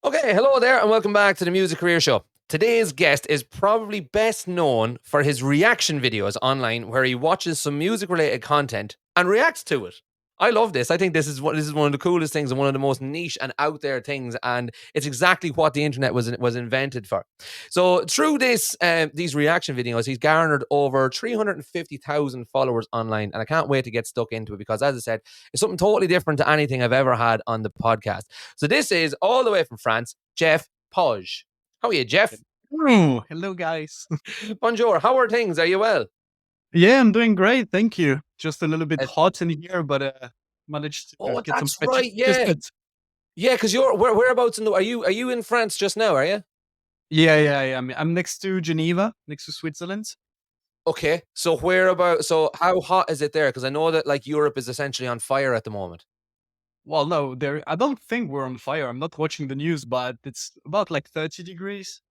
Okay, hello there, and welcome back to the Music Career Show. Today's guest is probably best known for his reaction videos online, where he watches some music-related content and reacts to it. I love this. I think this is one of the coolest things and one of the most niche and out there things, and it's exactly what the internet was invented for. So through these reaction videos, he's garnered over 350,000 followers online, and I can't wait to get stuck into it because, as I said, it's something totally different to anything I've ever had on the podcast. So this is all the way from France, Jeff Pauge. How are you, Jeff? Oh, hello, guys. Bonjour. How are things? Are you well? Yeah, I'm doing great. Thank you. Just a little bit Uh, hot in here, but managed to oh, get some that's fetch. right. Just Yeah, good. yeah. Because whereabouts in the are you in France just now? Are you? Yeah. I'm next to Geneva, next to Switzerland. Okay. So whereabouts? So how hot is it there? Because I know that like Europe is essentially on fire at the moment. Well, no, there. I don't think we're on fire. I'm not watching the news, but it's about like 30 degrees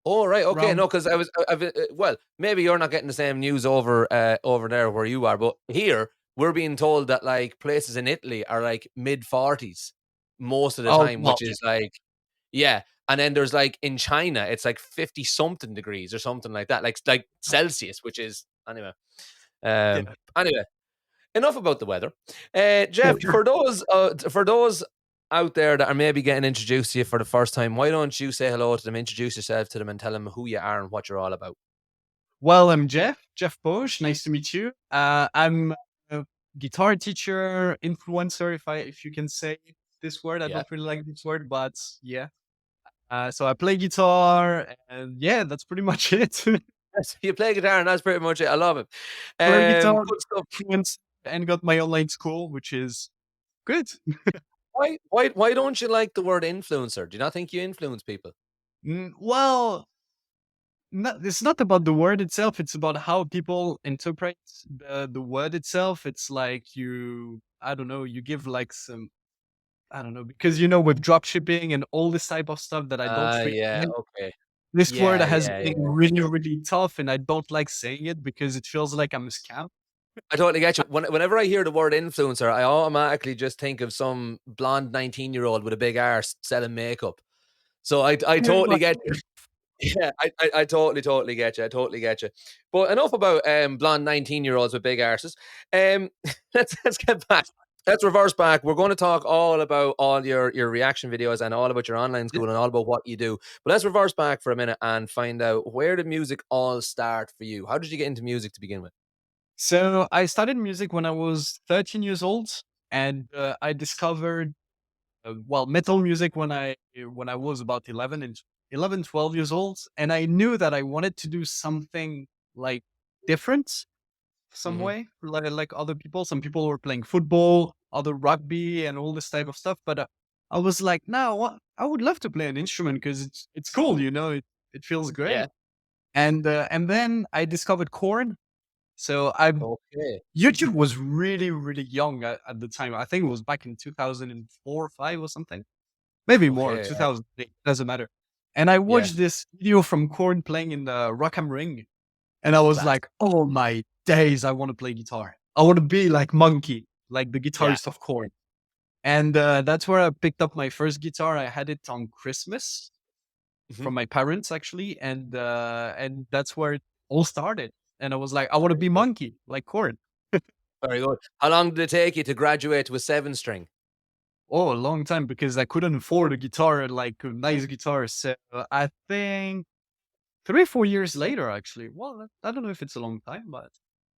Oh, right. Okay. around. No, because well, maybe you're not getting the same news over there where you are, but here we're being told that like places in Italy are like mid 40s most of the Oh, time, well, which is like yeah. And then there's like in China, it's like 50 something degrees or something like Celsius, which is yeah. Anyway, enough about the weather. Yeah. Jeff, for those out there that are maybe getting introduced to you for the first time, why don't you say hello to them, introduce yourself to them, and tell them who you are and what you're all about? Well, I'm Jeff Pauge. Nice to meet you. I'm a guitar teacher, influencer, if you can say this word. I Yeah. don't really like this word, but yeah. So I play guitar, and yeah, that's pretty much it. Yes, you play guitar, and that's pretty much it. I love it. Play guitar, Good stuff. influence, and got my online school, which is good. Why don't you like the word influencer? Do you not think you influence people? Well, it's not about the word itself. It's about how people interpret the word itself. It's like I don't know, you give like some, I don't know, because with drop shipping and all this type of stuff that I don't Ah, really yeah, like. okay. This word Yeah, has yeah, been yeah. really, really tough, and I don't like saying it because it feels like I'm a scam. I totally get you. Whenever I hear the word influencer, I automatically just think of some blonde 19-year-old with a big arse selling makeup. So I Very totally much. get you. Yeah, I totally get you. I totally get you. But enough about blonde 19-year-olds with big arses. Let's get back. Let's reverse back. We're going to talk all about all your reaction videos and all about your online Yeah. school and all about what you do. But let's reverse back for a minute and find out, where did music all start for you? How did you get into music to begin with? So I started music when I was 13 years old, and I discovered metal music when I was about 12 years old, and I knew that I wanted to do something like different, some Hmm. way, like other people. Some people were playing football, other rugby, and all this type of stuff. But I was like, no, I would love to play an instrument because it's cool, it feels Yeah. great. And then I discovered chord. So I Okay. YouTube was really, really young at the time. I think it was back in 2004, 5 or something. Maybe more, Okay. 2008, doesn't matter. And I Yeah. watched this video from Korn playing in the Rock am Ring. And I was Class. like, oh my days, I want to play guitar. I want to be like Monkey, like the Yeah. guitarist of Korn. And that's where I picked up my first guitar. I had it on Christmas Mhm. from my parents, actually. And that's where it all started. And I was like, I want to Very be good. Monkey, like Korn. Very good. How long did it take you to graduate to a seven string? Oh, a long time because I couldn't afford a guitar, like a nice guitar. So I think 3, 4 years later, actually. Well, I don't know if it's a long time, but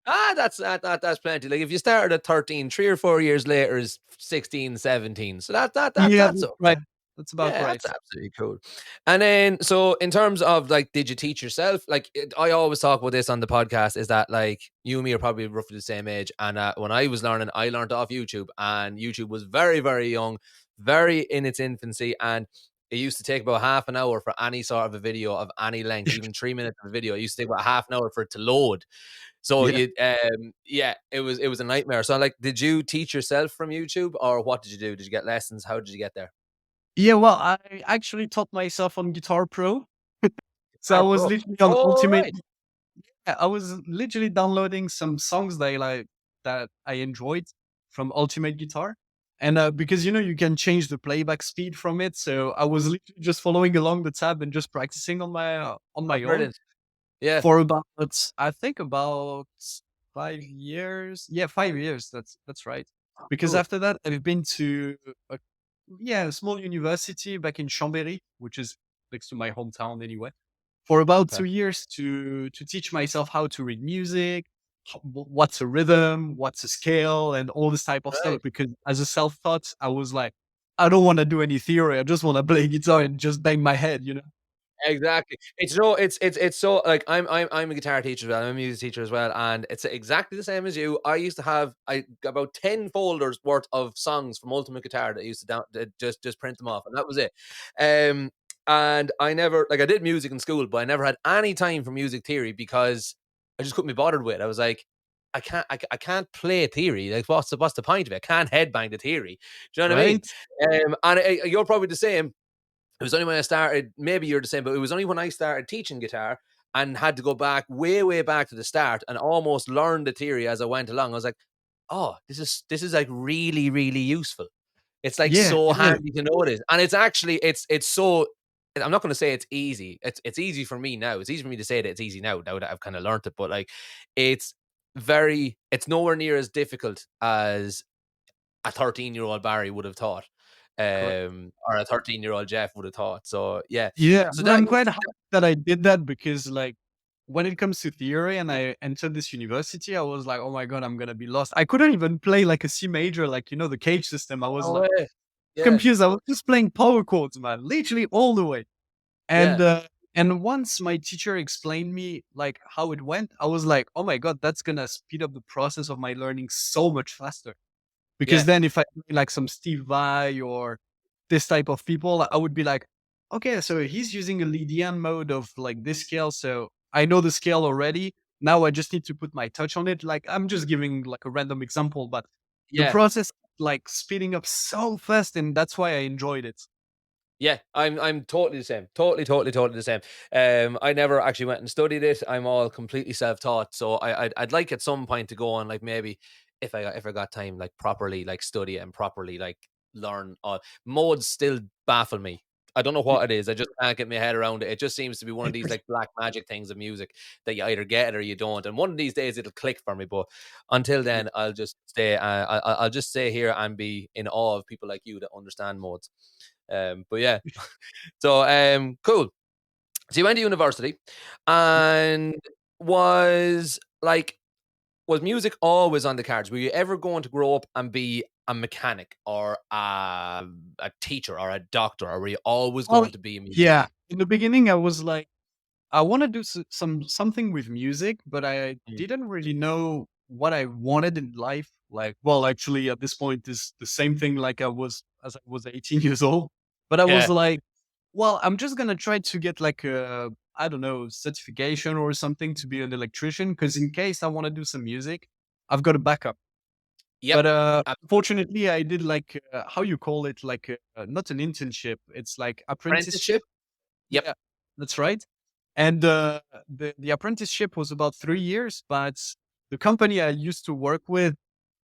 That's plenty. Like if you started at 13, 3 or 4 years later is 16, 17. So yeah, that's that's okay. right. That's about Yeah, right. that's absolutely cool. And then, so in terms of like, did you teach yourself? Like, I always talk about this on the podcast, is that like you and me are probably roughly the same age. And when I was learning, I learned off YouTube, and YouTube was very, very young, very in its infancy. And it used to take about half an hour for any sort of a video of any length, even 3 minutes of a video. It used to take about half an hour for it to load. So Yeah. yeah, it was a nightmare. So like, did you teach yourself from YouTube, or what did you do? Did you get lessons? How did you get there? Yeah, well, I actually taught myself on Guitar Pro. So I Guitar was Pro. literally on All Ultimate. right. Yeah, I was literally downloading some songs that I enjoyed from Ultimate Guitar. And because you can change the playback speed from it, so I was literally just following along the tab and just practicing on Oh, my own brilliant. Yeah. for about, I think about 5 years. Yeah, 5 years. That's right. Oh, Because cool. after that, I've been to a, yeah, a small university back in Chambéry, which is next to my hometown anyway, for about Okay. 2 years to teach myself how to read music, what's a rhythm, what's a scale, and all this type of stuff. Right. Because as a self-taught, I was like, I don't want to do any theory. I just want to play guitar and just bang my head. Exactly. It's no, it's so like I'm a guitar teacher as well. I'm a music teacher as well, and it's exactly the same as you. I used to have about 10 folders worth of songs from Ultimate Guitar that I used to just print them off, and that was it. Um, and I never like I did music in school, but I never had any time for music theory because I just couldn't be bothered with it. I was like, I can't play theory. Like, what's the point of it? I can't headbang the theory. Do you know what I mean? Right? And you're probably the same. It was only when I started, maybe you're the same, but it was only when I started teaching guitar and had to go back way back to the start and almost learn the theory as I went along. I was like, oh, this is like really useful. It's like Yeah, so it is. handy to know this. And it's actually it's so I'm not gonna say it's easy. It's easy for me now. It's easy for me to say that it's easy now that I've kind of learned it, but like it's it's nowhere near as difficult as a 13-year-old Barry would have thought, Correct. or a 13-year-old Jeff would have thought. So yeah, Yeah, so but I'm quite happy that I did that because, like, when it comes to theory and I entered this university, I was like, "Oh my god, I'm gonna be lost." I couldn't even play like a C major, like the cage system. I was no like way. Yeah, confused. I was just playing power chords, man, literally all the way. And yeah, uh, and once my teacher explained me like how it went, I was like, "Oh my god, that's gonna speed up the process of my learning so much faster." Because yeah, then if I play like some Steve Vai or this type of people, I would be like, okay, so he's using a Lydian mode of like this scale. So I know the scale already. Now I just need to put my touch on it. Like I'm just giving like a random example, but the yeah. process like speeding up so fast, and that's why I enjoyed it. Yeah, I'm totally the same. Totally the same. I never actually went and studied it. I'm all completely self-taught. So I'd like at some point to go on like maybe if I got time like properly like study it and properly like learn modes still baffle me. I don't know Yeah, what it is. I just can't get my head around it. It just seems to be one of these like black magic things of music that you either get it or you don't. And one of these days it'll click for me. But until yeah. then, I'll just stay. I'll just stay here and be in awe of people like you that understand modes. But yeah, so cool. So you went to university, and was like, was music always on the cards? Were you ever going to grow up and be a mechanic or a teacher or a doctor, or were you always Oh, going to be a musician? yeah. In the beginning, I was like, I want to do something with music, but I Mm. didn't really know what I wanted in life. Like, well, actually, at this point, is the same thing. Like I was as I was 18 years old, but I was Yeah, like, well, I'm just gonna try to get like a, I don't know, certification or something to be an electrician, because in case I want to do some music, I've got a backup. yep. But Absolutely. fortunately, I did like how you call it, like not an internship. It's like apprenticeship. Apprenticeship. Yep. Yeah, that's right. And the apprenticeship was about 3 years, but the company I used to work with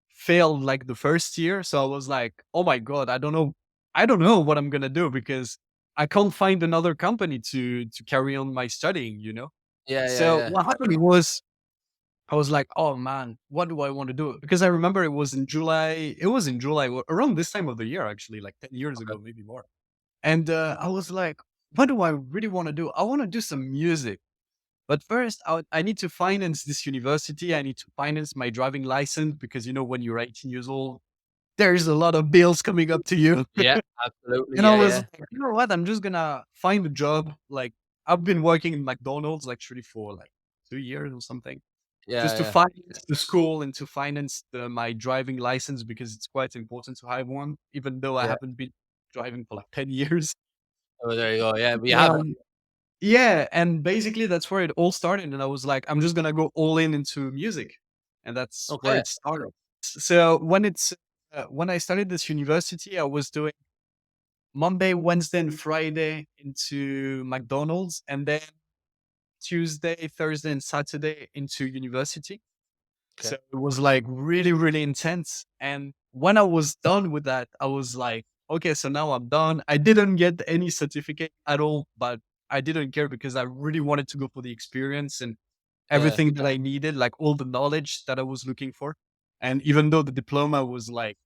failed like the first year. So I was like, oh my god, I don't know what I'm gonna do because I can't find another company to carry on my studying. So Yeah. what happened was I was like, oh man, what do I want to do? Because I remember it was in July. It was in July, around this time of the year, actually, like 10 years Okay. ago, maybe more. And I was like, what do I really want to do? I want to do some music. But first, I need to finance this university. I need to finance my driving license because, when you're 18 years old, there's a lot of bills coming up to you. Yeah. Absolutely. And I Yeah. was Yeah. like, you know what? I'm just going to find a job. Like, I've been working in McDonald's actually for like 2 years or something, just to Yeah. finance the school and to finance my driving license because it's quite important to have one, even though I Yeah. haven't been driving for like 10 years. Oh, there you go. Yeah, but you have it. Um, yeah, and basically that's where it all started, and I was like, I'm just gonna go all in into music, and that's where Okay. it started. So when I started this university, I was doing Monday, Wednesday, and Friday into McDonald's, and then Tuesday, Thursday, and Saturday into university. So Okay. it was like really, really intense. And when I was done with that, I was like, okay, so now I'm done. I didn't get any certificate at all, but I didn't care because I really wanted to go for the experience and Yeah. everything that I needed, like all the knowledge that I was looking for. And even though the diploma was like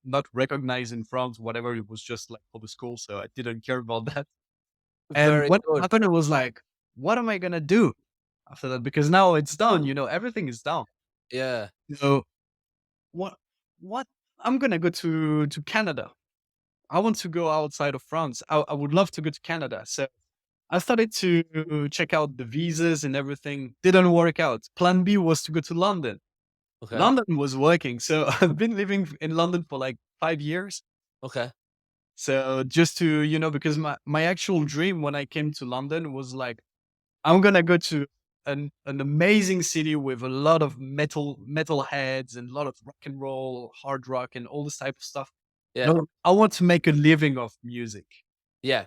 not recognized in France, whatever, it was just like for the school. So I didn't care about that. And Very what good. happened, it was like, what am I going to do after that? Because now it's done, everything is done. Yeah. So what, what, I'm going to go to Canada. I want to go outside of France. I would love to go to Canada. So I started to check out the visas and everything. Didn't work out. Plan B was to go to London. Okay. London was working. So I've been living in London for like 5 years. Okay. So just to, because my actual dream when I came to London was like, I'm gonna go to an amazing city with a lot of metal heads and a lot of rock and roll, hard rock, and all this type of stuff. Yeah. I want to make a living of music. Yeah.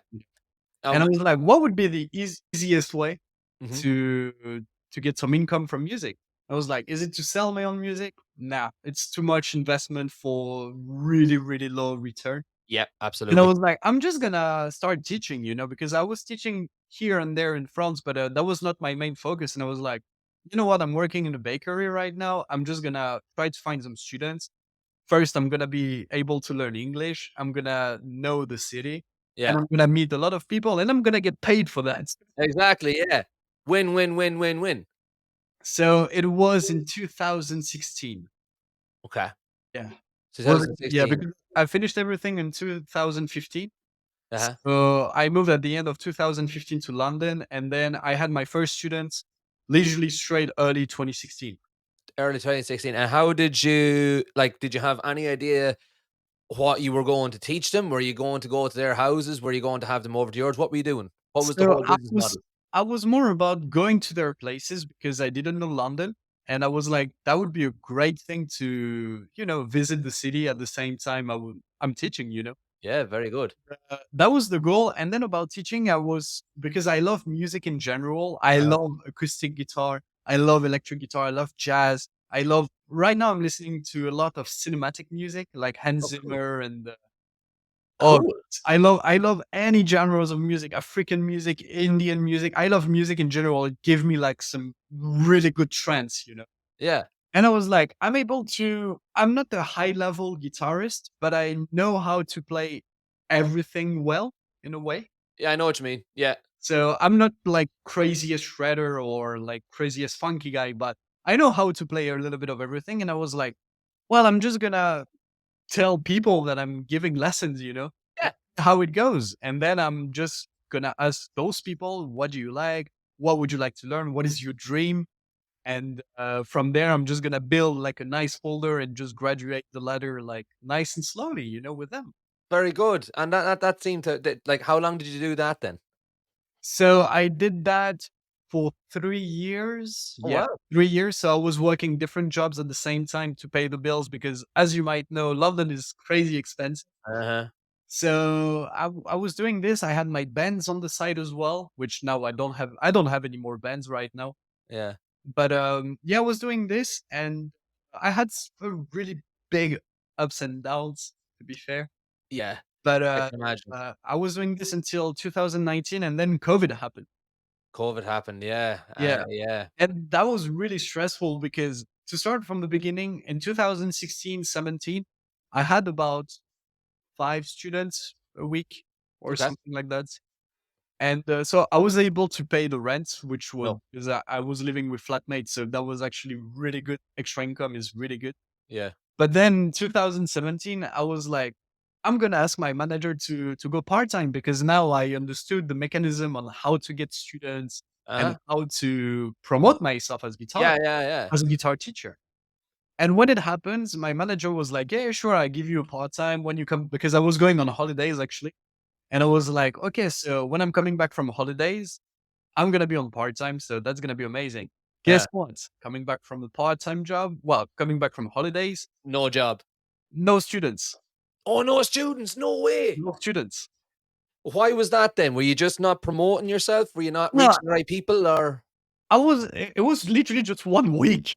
And I Um, was like, what would be the easiest way mhm. to to get some income from music? I was like, is it to sell my own music? Nah, it's too much investment for really, really low return. Yeah, And I absolutely. was like, I'm just gonna start teaching, because I was teaching here and there in France, but that was not my main focus. And I was like, you know what? I'm working in a bakery right now. I'm just gonna try to find some students. First, I'm gonna be able to learn English. I'm gonna know the city, and Yeah. I'm gonna meet a lot of people, and I'm gonna get paid for that. Exactly, yeah. Win, win, win, win, win. So it was in 2016. Okay. Yeah. Yeah, 2016. because I finished everything in 2015. Uh-huh. So I moved at the end of 2015 to London, and then I had my first students literally straight early 2016. Early 2016. And how did you did you have any idea what you were going to teach them? Were you going to go to their houses? Were you going to have them over to yours? What were you doing? What was the So whole business model? I was more about going to their places because I didn't know London. And I was like, that would be a great thing to, visit the city at the same time I'm teaching. Yeah, very good. That was the goal. And then about teaching, I was because I love music in general. I Uh-huh. love acoustic guitar. I love electric guitar. I love jazz. I love right now. I'm listening to a lot of cinematic music, like Hans Oh, cool. Zimmer and oh, Cool. I love any genres of music, African music, Indian music. I love music in general. It gave me like some really good trance. Yeah. And I was like, I'm not a high level guitarist, but I know how to play everything well in a way. Yeah, I know what you mean. Yeah. So I'm not like craziest shredder or like craziest funky guy, but I know how to play a little bit of everything. And I was like, well, I'm just gonna tell people that I'm giving lessons, Yeah. how it goes. And then I'm just gonna ask those people, what do you like? What would you like to learn? What is your dream? And from there, I'm just gonna build like a nice folder and just graduate the ladder like nice and slowly, with them. Very good. And that seemed to how long did you do that then? So I did that for 3 years. Oh, Yeah, wow. 3 years. So I was working different jobs at the same time to pay the bills because, as you might know, London is crazy expensive. Uh-huh. So I was doing this. I had my bands on the side as well, which now I don't have. I don't have any more bands right now. Yeah. But yeah, I was doing this, and I had a really big ups and downs. To be fair, Yeah. but I can imagine. I was doing this until 2019, and then COVID happened. COVID happened. Yeah. Yeah, Yeah. and that was really stressful because to start from the beginning in 2016, 17, I had about 5 students a week or Okay. something like that. And so I was able to pay the rent, which was No. because I was living with flatmates. So that was actually really good. Extra income is really good. Yeah. But then 2017, I was like, I'm gonna ask my manager to go part time because now I understood the mechanism on how to get students and Uh-huh. how to promote myself Yeah, yeah, yeah. as a guitar teacher. And when it happens, my manager was like, "Yeah, sure, I give you a part time when you come," because I was going on holidays actually. And I was like, "Okay, so when I'm coming back from holidays, I'm gonna be on part time, so that's gonna be amazing." Yeah. Guess what? Coming back from the part time job, well, coming back from holidays, No job. no students, Oh, no students. No way. no students. Why was that then? Were you just not promoting yourself? Were you not No, reaching the right people or it was literally just 1 week.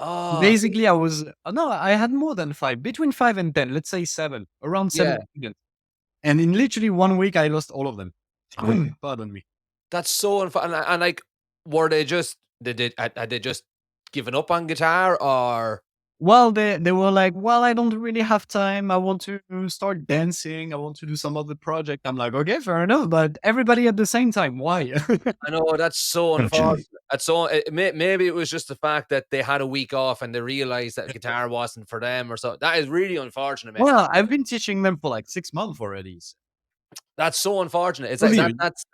Oh, Basically, I was no, I had more than 5, between 5 and 10, let's say 7, around yeah. 7 students. And in literally 1 week, I lost all of them. Pardon me. That's so unfair. And like, were they just had they just given up on guitar or Well, they were like, "Well, I don't really have time. I want to start dancing. I want to do some other project." I'm like, "Okay, fair enough." But everybody at the same time, why? I know that's so unfortunate. That's so maybe it was just the fact that they had a week off and they realized that guitar wasn't for them or so. That is really unfortunate, man. Well, I've been teaching them for like 6 months already. So That's so unfortunate. It's like believe it. that's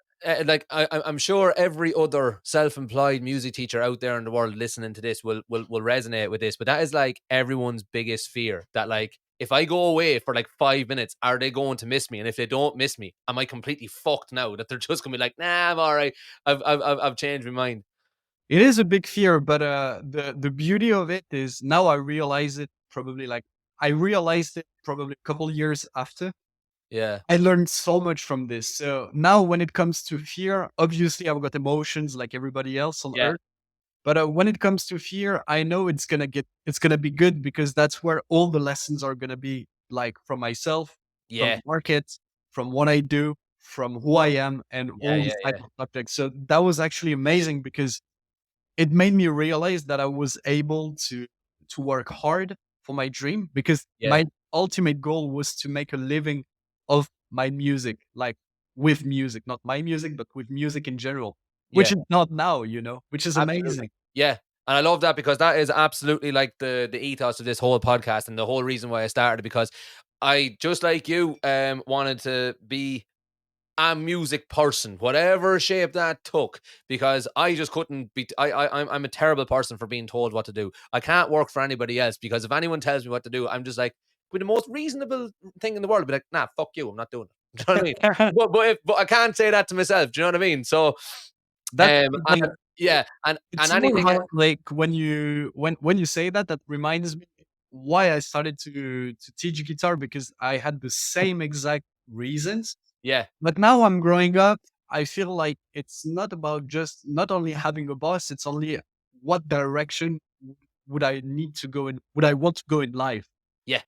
like I'm sure every other self-employed music teacher out there in the world listening to this will resonate with this. But that is like everyone's biggest fear. That like if I go away for like 5 minutes, are they going to miss me? And if they don't miss me, am I completely fucked now? That they're just gonna be like, nah, I'm all right. I've changed my mind. It is a big fear, but the beauty of it is now I realize it probably like I realized it probably a couple years after. Yeah, I learned so much from this. So now when it comes to fear, obviously I've got emotions like everybody else on yeah, earth. But when it comes to fear, I know it's gonna be good because that's where all the lessons are gonna be like from myself, from yeah, the market, from what I do, from who I am, and yeah, all yeah, these type yeah, of subjects. So that was actually amazing because it made me realize that I was able to work hard for my dream because yeah, my ultimate goal was to make a living of my music, like with music, not my music, but with music in general, which yeah. is not now, which is Absolutely. amazing. Yeah. And I love that because that is absolutely like the ethos of this whole podcast and the whole reason why I started because I just like you wanted to be a music person, whatever shape that took, because I just couldn't be. I'm a terrible person for being told what to do. I can't work for anybody else because if anyone tells me what to do, I'm just like with the most reasonable thing in the world, be like, nah, fuck you, I'm not doing it. Do you know what I mean? But I can't say that to myself. Do you know what I mean? So That's and something yeah, and it's more anything like when you say that, that reminds me why I started to teach guitar because I had the same exact reasons. yeah, But now I'm growing up, I feel like it's not about just not only having a boss, it's only what direction would I need to go in, would I want to go in life. yeah,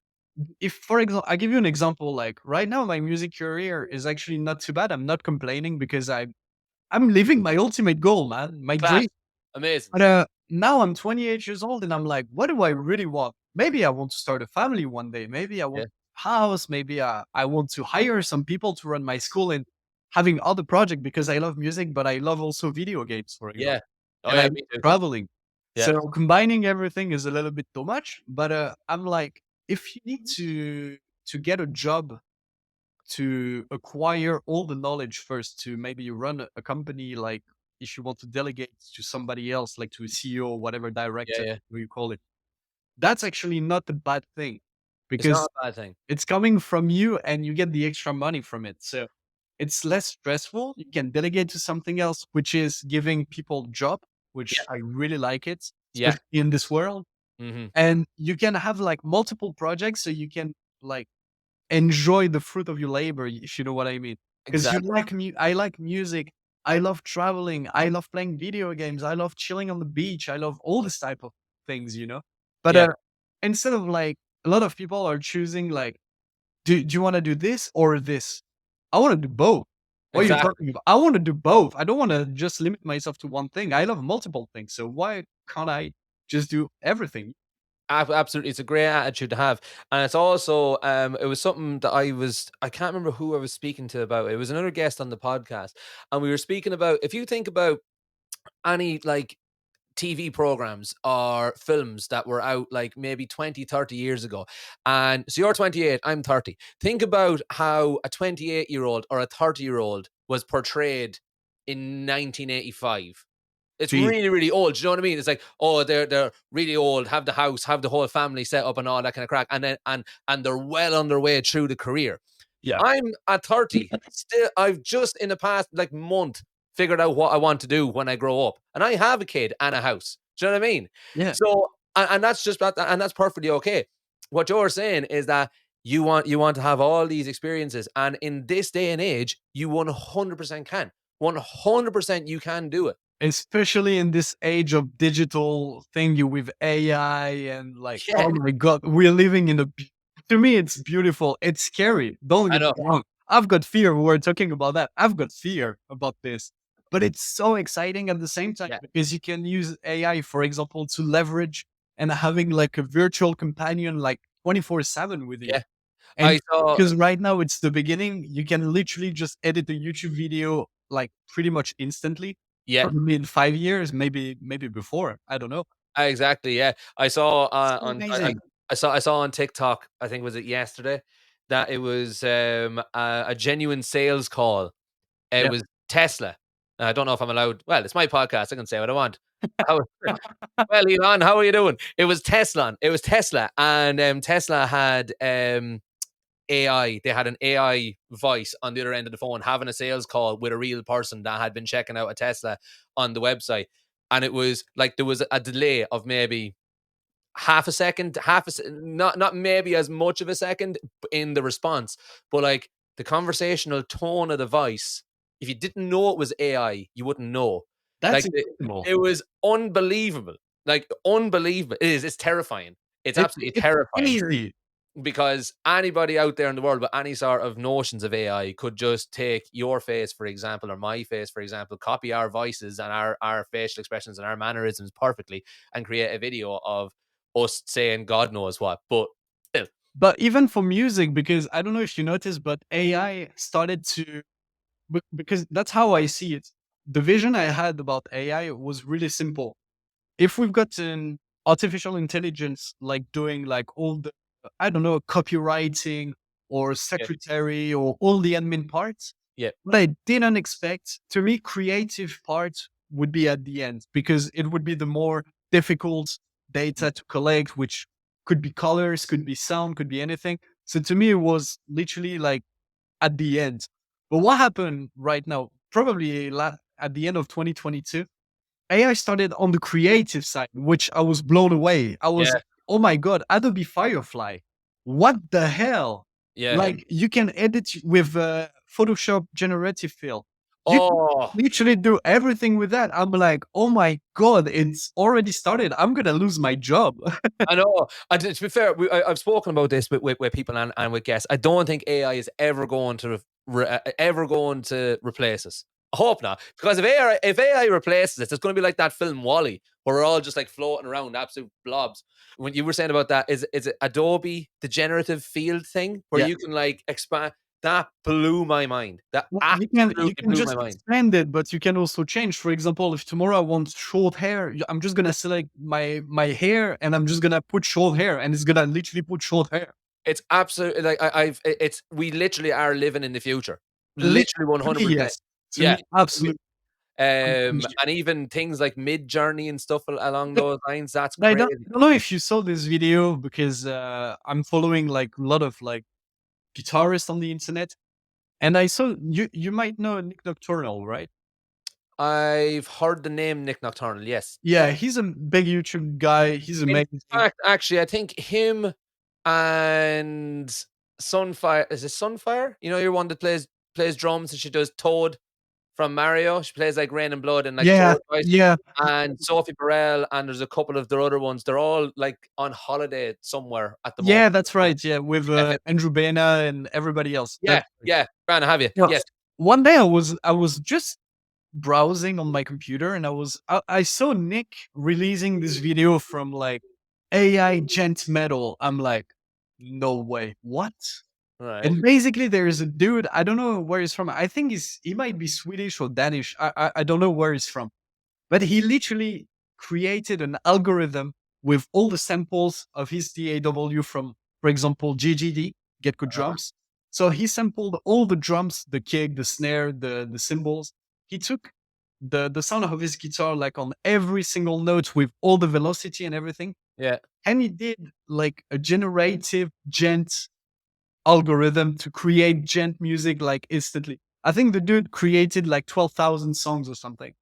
If, for example, I give you an example, like right now, my music career is actually not too bad. I'm not complaining because I'm living my ultimate goal, man, my class, dream. amazing. But now I'm 28 years old and I'm like, what do I really want? Maybe I want to start a family one day. Maybe I Yeah, want a house. Maybe I want to hire some people to run my school and having other projects because I love music, but I love also video games, for example, yeah. Oh and I yeah, love me too. traveling. Yeah, So combining everything is a little bit too much. But I'm like, if you need to get a job to acquire all the knowledge first to maybe run a company like if you want to delegate to somebody else like to a CEO or whatever yeah, director yeah. you call it, that's actually not a bad thing It's not because a bad thing. it's coming from you and you get the extra money from it, so it's less stressful. You can delegate to something else, which is giving people job, which Yeah, I really like it, yeah. especially in this world. Hmm. And you can have like multiple projects so you can like enjoy the fruit of your labor, if you know what I mean. Because you Exactly. like me, I like music. I love traveling. I love playing video games. I love chilling on the beach. I love all this type of things. But Yeah, instead of like a lot of people are choosing like, do you want to do this or this? I want to do both. What are you exactly. talking about? I want to do both. I don't want to just limit myself to one thing. I love multiple things. So why can't I just do everything? Absolutely, it's a great attitude to have, and it's also it was something that I can't remember who I was speaking to about it. It was another guest on the podcast, and we were speaking about if you think about any like TV programs or films that were out like maybe 20, 30 years ago. And so you're 28, I'm 30. Think about how a 28-year-old or a 30-year-old was portrayed in 1985. It's Jeez. really, really old. Do you know what I mean? It's like, oh, they're really old, have the house, have the whole family set up and all that kind of crack. And then and they're well on their way through the career. Yeah. I'm at 30. Still, I've just in the past like month figured out what I want to do when I grow up. And I have a kid and a house. Do you know what I mean? Yeah. So and that's just and that's perfectly okay. What you're saying is that you want to have all these experiences. And in this day and age, you 100% can. 100% you can do it. especially in this age of digital thingy with AI and like, Yeah, oh my God, we're living in to me, it's beautiful. It's scary. Don't I get me know. wrong. I've got fear. We're talking about that. I've got fear about this, but it's so exciting at the same time Yeah, because you can use AI, for example, to leverage and having like a virtual companion like 24/7 with you. yeah. I And saw. because right now it's the beginning, you can literally just edit a YouTube video like pretty much instantly. Yeah, Probably in 5 years, maybe before. I don't know. exactly. Yeah, I saw So on. amazing. I saw on TikTok. I think was it yesterday that it was a genuine sales call. It Yeah. was Tesla. I don't know if I'm allowed. Well, it's my podcast. I can say what I want. How, well, Elon, how are you doing? It was Tesla. It was Tesla, and Tesla had AI. They had an AI voice on the other end of the phone having a sales call with a real person that had been checking out a Tesla on the website. And it was like there was a delay of maybe half a second, not maybe as much of a second in the response, but like the conversational tone of the voice. If you didn't know it was AI, you wouldn't know. That's Like incredible. it was unbelievable, like unbelievable. It is. It's terrifying. It's absolutely It's terrifying crazy. because anybody out there in the world with any sort of notions of AI could just take your face, for example, or my face, for example, copy our voices and our facial expressions and our mannerisms perfectly and create a video of us saying God knows what. But still, But even for music, because I don't know if you noticed, but AI started to because that's how I see it. The vision I had about AI was really simple. If we've got an artificial intelligence like doing like all the I don't know copywriting or yeah, secretary or all the admin parts, yeah, what I didn't expect to me creative part would be at the end because it would be the more difficult data to collect, which could be colors, could be sound, could be anything. So to me it was literally like at the end. But what happened right now probably at the end of 2022, AI started on the creative side, which I was blown away. I was, yeah, oh my God, Adobe Firefly. What the hell? yeah. Like you can edit with Photoshop generative fill. You can Oh, literally do everything with that. I'm like, oh my God, it's already started. I'm going to lose my job. I know. To be fair, I've spoken about this with people and with guests. I don't think AI is ever going to ever going to replace us. I hope not, because if AI replaces us, it's going to be like that film Wally, where we're all just like floating around, absolute blobs. When you were saying about that, is it Adobe the generative field thing where Yeah. you can like expand? That blew my mind. That Well, you absolutely can blew just my mind. expand it, but you can also change. For example, if tomorrow I want short hair, I'm just gonna select my hair and I'm just gonna put short hair, and it's gonna literally put short hair. It's absolutely like it's we literally are living in the future, Lit- literally to me, 100%. yes. To Yeah, me, we, absolutely. and even things like Mid Journey and stuff along Yeah, those lines. That's but crazy. I don't know if you saw this video because I'm following like a lot of like guitarists on the internet, and I saw you might know Nick Nocturnal, right? I've heard the name Nick Nocturnal. Yes. Yeah, he's a big YouTube guy. He's In amazing. fact, actually, I think him and Sunfire is it Sunfire? You know, you're one that plays drums and she does Toad from Mario. She plays like Rain and Blood and like Yeah, Toad, right? yeah. And Sophie Burrell and there's a couple of their other ones. They're all like on holiday somewhere at the moment. Yeah, that's right. Yeah, with Yeah, Andrew Baena and everybody else. yeah, That's right. yeah. Grand, have you? Yeah. Yes. One day I was just browsing on my computer and I saw Nick releasing this video from like AI gent metal. I'm like, no way, what? All right. And basically, there is a dude. I don't know where he's from. I think he might be Swedish or Danish. I don't know where he's from. But he literally created an algorithm with all the samples of his DAW from, for example, GGD, Get Good Uh-huh. Drums. So he sampled all the drums, the kick, the snare, the cymbals. He took the sound of his guitar like on every single note with all the velocity and everything. Yeah. And he did like a generative gent algorithm to create gent music like instantly. I think the dude created like 12,000 songs or something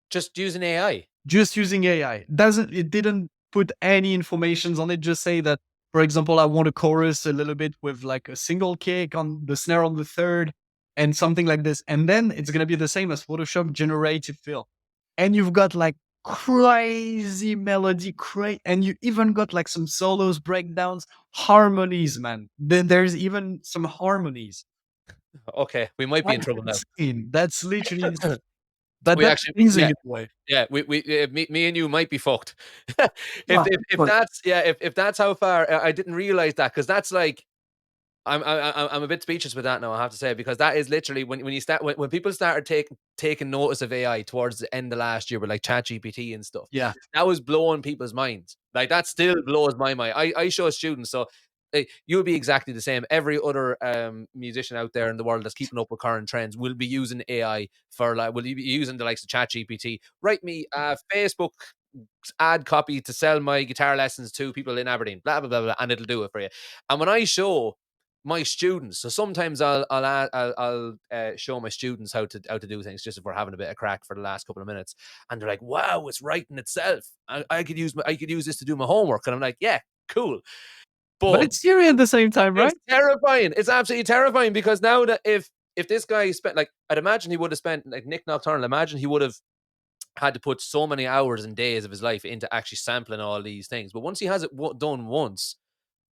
Just using AI. just using AI. It didn't put any informations on it. Just say that, for example, I want a chorus a little bit with like a single kick on the snare on the third and something like this. And then it's gonna be the same as Photoshop generative fill. and you've got like crazy melody, and you even got like some solos, breakdowns, harmonies, man. Then there's even some harmonies. Okay, we might be in That's trouble now. insane. That's literally insane. But We that's actually, amazing yeah, in a way. yeah, me and you might be fucked. Yeah, If but that's yeah, if that's how far I didn't realize that because that's like I'm a bit speechless with that now. I have to say because that is literally when you start when people started taking notice of AI towards the end of last year with like ChatGPT and stuff. yeah, That was blowing people's minds. Like that still blows my mind. I show students so. You'll be exactly the same. Every other musician out there in the world that's keeping up with current trends will be using AI for like will be using the likes of ChatGPT. Write me a Facebook ad copy to sell my guitar lessons to people in Aberdeen, blah blah blah blah, and it'll do it for you. And when I show my students, so sometimes I'll show my students how to do things just if we're having a bit of crack for the last couple of minutes, and they're like, "Wow, it's writing itself. I could use this to do my homework," and I'm like, "Yeah, cool." but But it's scary at the same time, it's right? terrifying. It's absolutely terrifying because now that if this guy spent like I'd imagine he would have spent like Nick Nocturnal, imagine he would have had to put so many hours and days of his life into actually sampling all these things. But once he has it done once,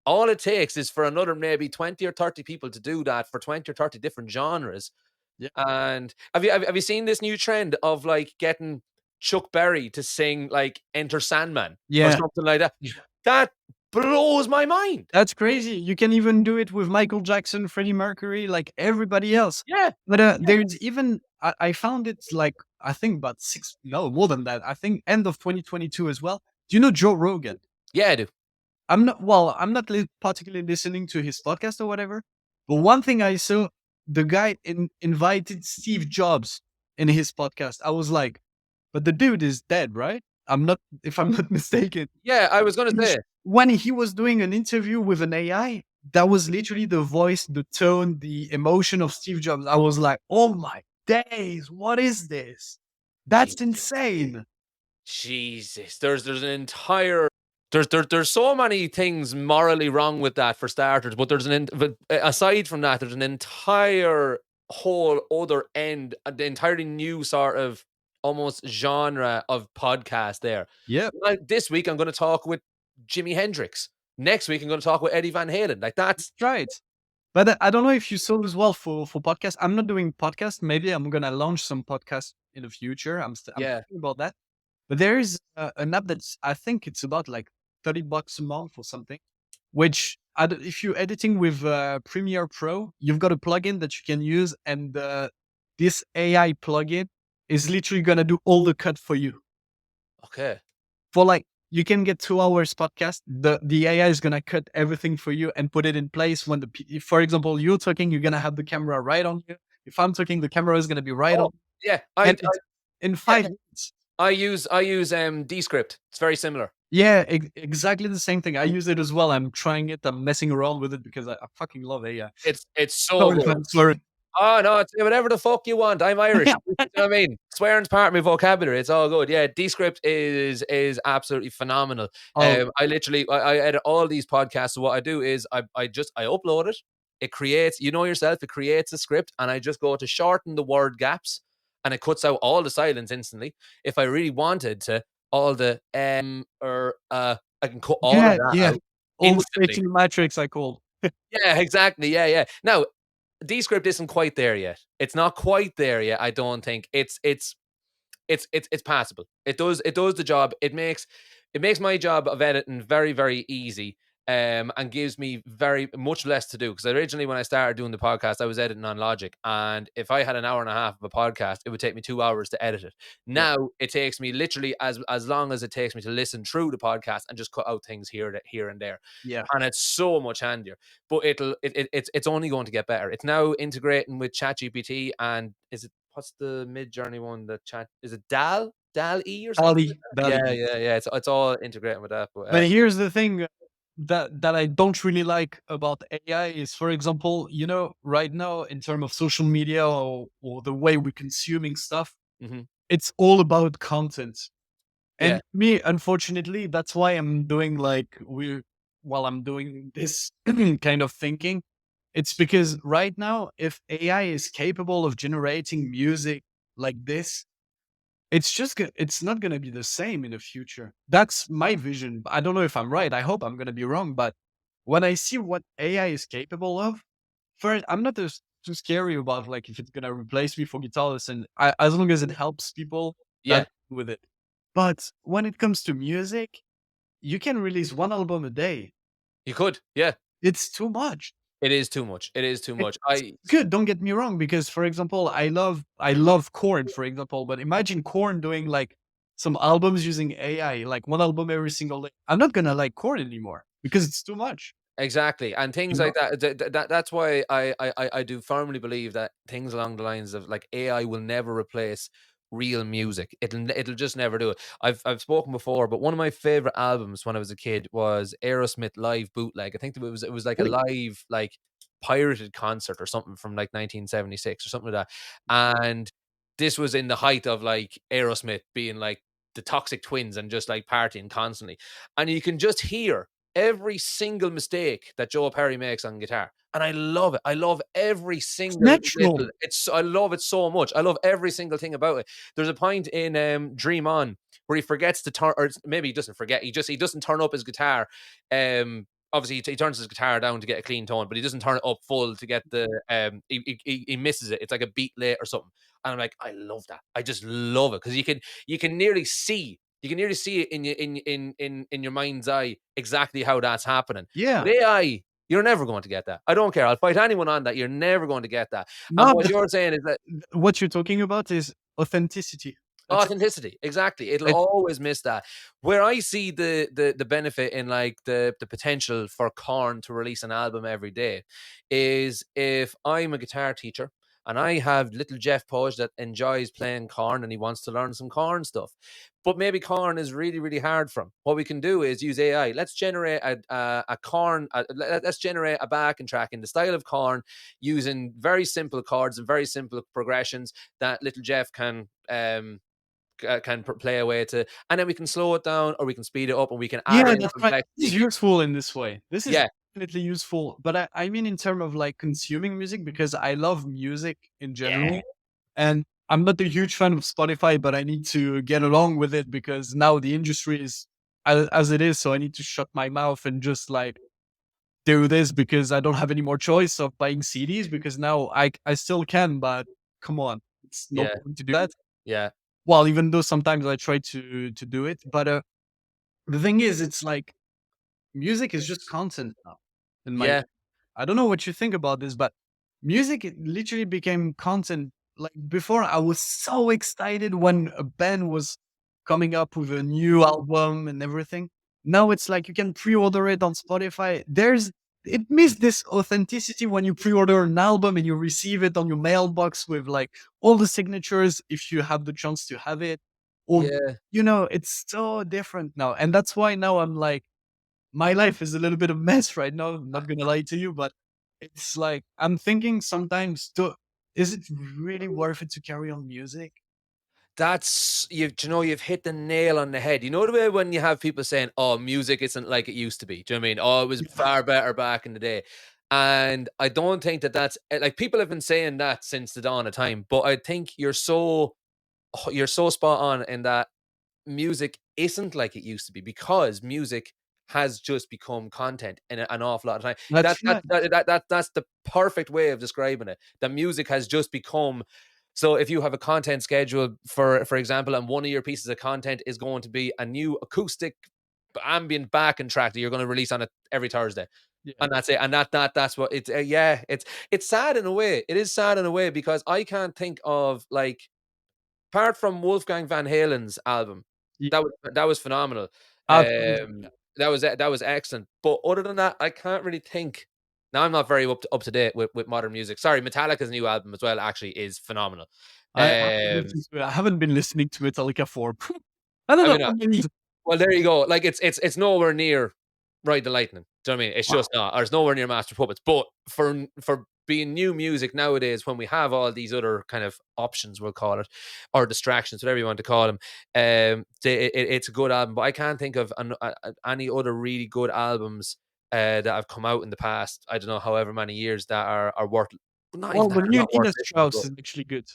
all it takes is for another maybe 20 or 30 people to do that for 20 or 30 different genres. Yeah, And have you seen this new trend of like getting Chuck Berry to sing like Enter Sandman or yeah. something like that? That blows my mind. That's crazy. You can even do it with Michael Jackson, Freddie Mercury, like everybody else. Yeah. But Yeah. there's even I found it like I think about six, no more than that. I think end of 2022 as well. Do you know Joe Rogan? Yeah, I do. I'm not particularly listening to his podcast or whatever. But one thing I saw, the guy invited Steve Jobs in his podcast. I was like, but the dude is dead, right? I'm not, if I'm not mistaken. Yeah, I was gonna say. When he was doing an interview with an AI, that was literally the voice, the tone, the emotion of Steve Jobs. I was like, oh my days, what is this? That's insane. Jesus, there's an entire there's so many things morally wrong with that for starters, but but aside from that, there's an entire whole other end, the entirely new sort of almost genre of podcast there. Yep. Like this week, I'm going to talk with Jimi Hendrix. Next week, I'm going to talk with Eddie Van Halen. Like that's Right. But I don't know if you saw as well for podcasts. I'm not doing podcast. Maybe I'm gonna launch some podcasts in the future. I'm yeah, thinking about that. But there is an app that's I think it's about like $30 a month or something. Which if you're editing with Premiere Pro, you've got a plugin that you can use, and this AI plugin is literally gonna do all the cut for you. okay. For like you can get 2 hours podcast. The AI is gonna cut everything for you and put it in place. When if, for example, you're talking, you're gonna have the camera right on you. If I'm talking, the camera is gonna be right Oh on, yeah, and it's in yeah 5 minutes. I use Descript. It's very similar. Yeah, exactly the same thing. I use it as well. I'm trying it. I'm messing around with it because I fucking love AI. It's so Sorry, good. man. Sorry. Oh no, it's whatever the fuck you want. I'm Irish. You know what I mean? Swearing's part of my vocabulary. It's all good. Yeah, Descript is absolutely phenomenal. Oh, I edit all these podcasts. So what I do is I upload it. It creates, you know yourself, it creates a script, and I just go to shorten the word gaps, and it cuts out all the silence instantly. If I really wanted to, all the or I can cut all of yeah, that yeah. out All the way instantly. to the matrix, I call. Yeah, exactly. Yeah, yeah. Now, Descript isn't quite there yet. It's not quite there yet. I don't think it's passable. It does the job. It makes my job of editing very very easy. And gives me very much less to do because originally when I started doing the podcast, I was editing on Logic, and if I had an hour and a half of a podcast, it would take me 2 hours to edit it. Yeah, Now it takes me literally as long as it takes me to listen through the podcast and just cut out things here and there, yeah. and it's so much handier. But it's only going to get better. It's now integrating with ChatGPT, and is it what's the mid journey one that chat is it Dal E or something like Dali, that? Yeah, Dali. yeah, yeah. It's all integrating with that. But But here's the thing that I don't really like about AI is, for example, right now in terms of social media or the way we're consuming stuff, mhm. it's all about content. Yeah, And me, unfortunately, that's why I'm doing like while I'm doing this kind of thinking, it's because right now, if AI is capable of generating music like this, it's not gonna be the same in the future. That's my vision. I don't know if I'm right. I hope I'm gonna be wrong, but when I see what AI is capable of, first, I'm not too scary about like if it's gonna replace me for guitar lesson. As long as it helps people, Yeah, that's with it. But when it comes to music, you can release one album a day. you could. Yeah, It's too much. it is too much. It is too much. It's good, don't get me wrong, because for example, I love Korn, for example, but imagine Korn doing like some albums using AI, like one album every single day. I'm not gonna like Korn anymore because it's too much. Exactly, and You things know? like that. That's why I do firmly believe that things along the lines of like AI will never replace real music. It'll just never do it. I've spoken before, but one of my favorite albums when I was a kid was Aerosmith live bootleg. I think it was like a Really? live like pirated concert or something from like 1976 or something like that. And this was in the height of like Aerosmith being like the Toxic Twins and just like partying constantly, and you can just hear every single mistake that Joe Perry makes on guitar. And I love it. I love every It's single little natural. I love it so much. I love every single thing about it. There's a point in Dream On where he forgets to turn, or maybe he doesn't forget, he doesn't turn up his guitar. Obviously he turns his guitar down to get a clean tone, but he doesn't turn it up full to get the he misses it. It's like a beat late or something. And I'm like, I love that. I just love it because you can nearly see it in your in your mind's eye exactly how that's happening. Yeah. With AI, you're never going to get that. I don't care. I'll fight anyone on that. You're never going to get that. And No, what but you're saying is that what you're talking about is authenticity. That's authenticity, exactly. It'll it. always miss that. Where I see the benefit in like the potential for Korn to release an album every day is if I'm a guitar teacher and I have little Jeff Pauge that enjoys playing Korn and he wants to learn some Korn stuff. But maybe Korn is really, really hard for him. What we can do is use AI. Let's generate a Korn, let's generate a backing track in the style of Korn using very simple chords and very simple progressions that little Jeff can play away to, and then we can slow it down or we can speed it up and we can add Yeah, in that's right. This is complexity. useful in this way. This is Yeah, definitely useful, but I mean in terms of like consuming music, because I love music in yeah, general, and I'm not a huge fan of Spotify, but I need to get along with it because now the industry is as it is. So I need to shut my mouth and just like do this because I don't have any more choice of buying CDs because now I still can, but come on, it's no yeah, point to do that. yeah, Well, even though sometimes I try to do it, but the thing is, it's like music is just content now. In my, yeah, I don't know what you think about this, but music it literally became content. Like before, I was so excited when a band was coming up with a new album and everything. Now it's like you can pre-order it on Spotify. It missed this authenticity when you pre-order an album and you receive it on your mailbox with like all the signatures if you have the chance to have it. Or yeah. it's so different now. And that's why now I'm like my life is a little bit of mess right now. I'm not gonna lie to you, but it's like I'm thinking sometimes, is it really worth it to carry on music? That's you've hit the nail on the head. You know the way when you have people saying, "Oh, music isn't like it used to be." Do you know what I mean? Oh, it was Yeah. far better back in the day. And I don't think that that's like people have been saying that since the dawn of time. But I think you're so spot on in that music isn't like it used to be because music has just become content in an awful lot of time. That's right. That's the perfect way of describing it. The music has just become so if you have a content schedule for example, and one of your pieces of content is going to be a new acoustic ambient backing track that you're going to release on it every Thursday. Yeah. And that's it. And that's what it's yeah, it's sad in a way. It is sad in a way because I can't think of like apart from Wolfgang Van Halen's album, Yeah. that was phenomenal. Absolutely. Yeah. That was excellent. But other than that, I can't really think. Now I'm not very up to date with modern music. Sorry, Metallica's new album as well actually is phenomenal. Um, I haven't been listening to Metallica for I don't I know mean, how many. well, there you go. Like it's nowhere near Ride the Lightning. Do you know what I mean? It's Wow. just not. Or it's nowhere near Master of Puppets. But for being new music nowadays, when we have all these other kind of options, we'll call it, or distractions, whatever you want to call them, it's a good album. But I can't think of any other really good albums that have come out in the past. I don't know, however many years that are worth. Not even Well, that the are new not worth Nina listening. Strauss But is actually good.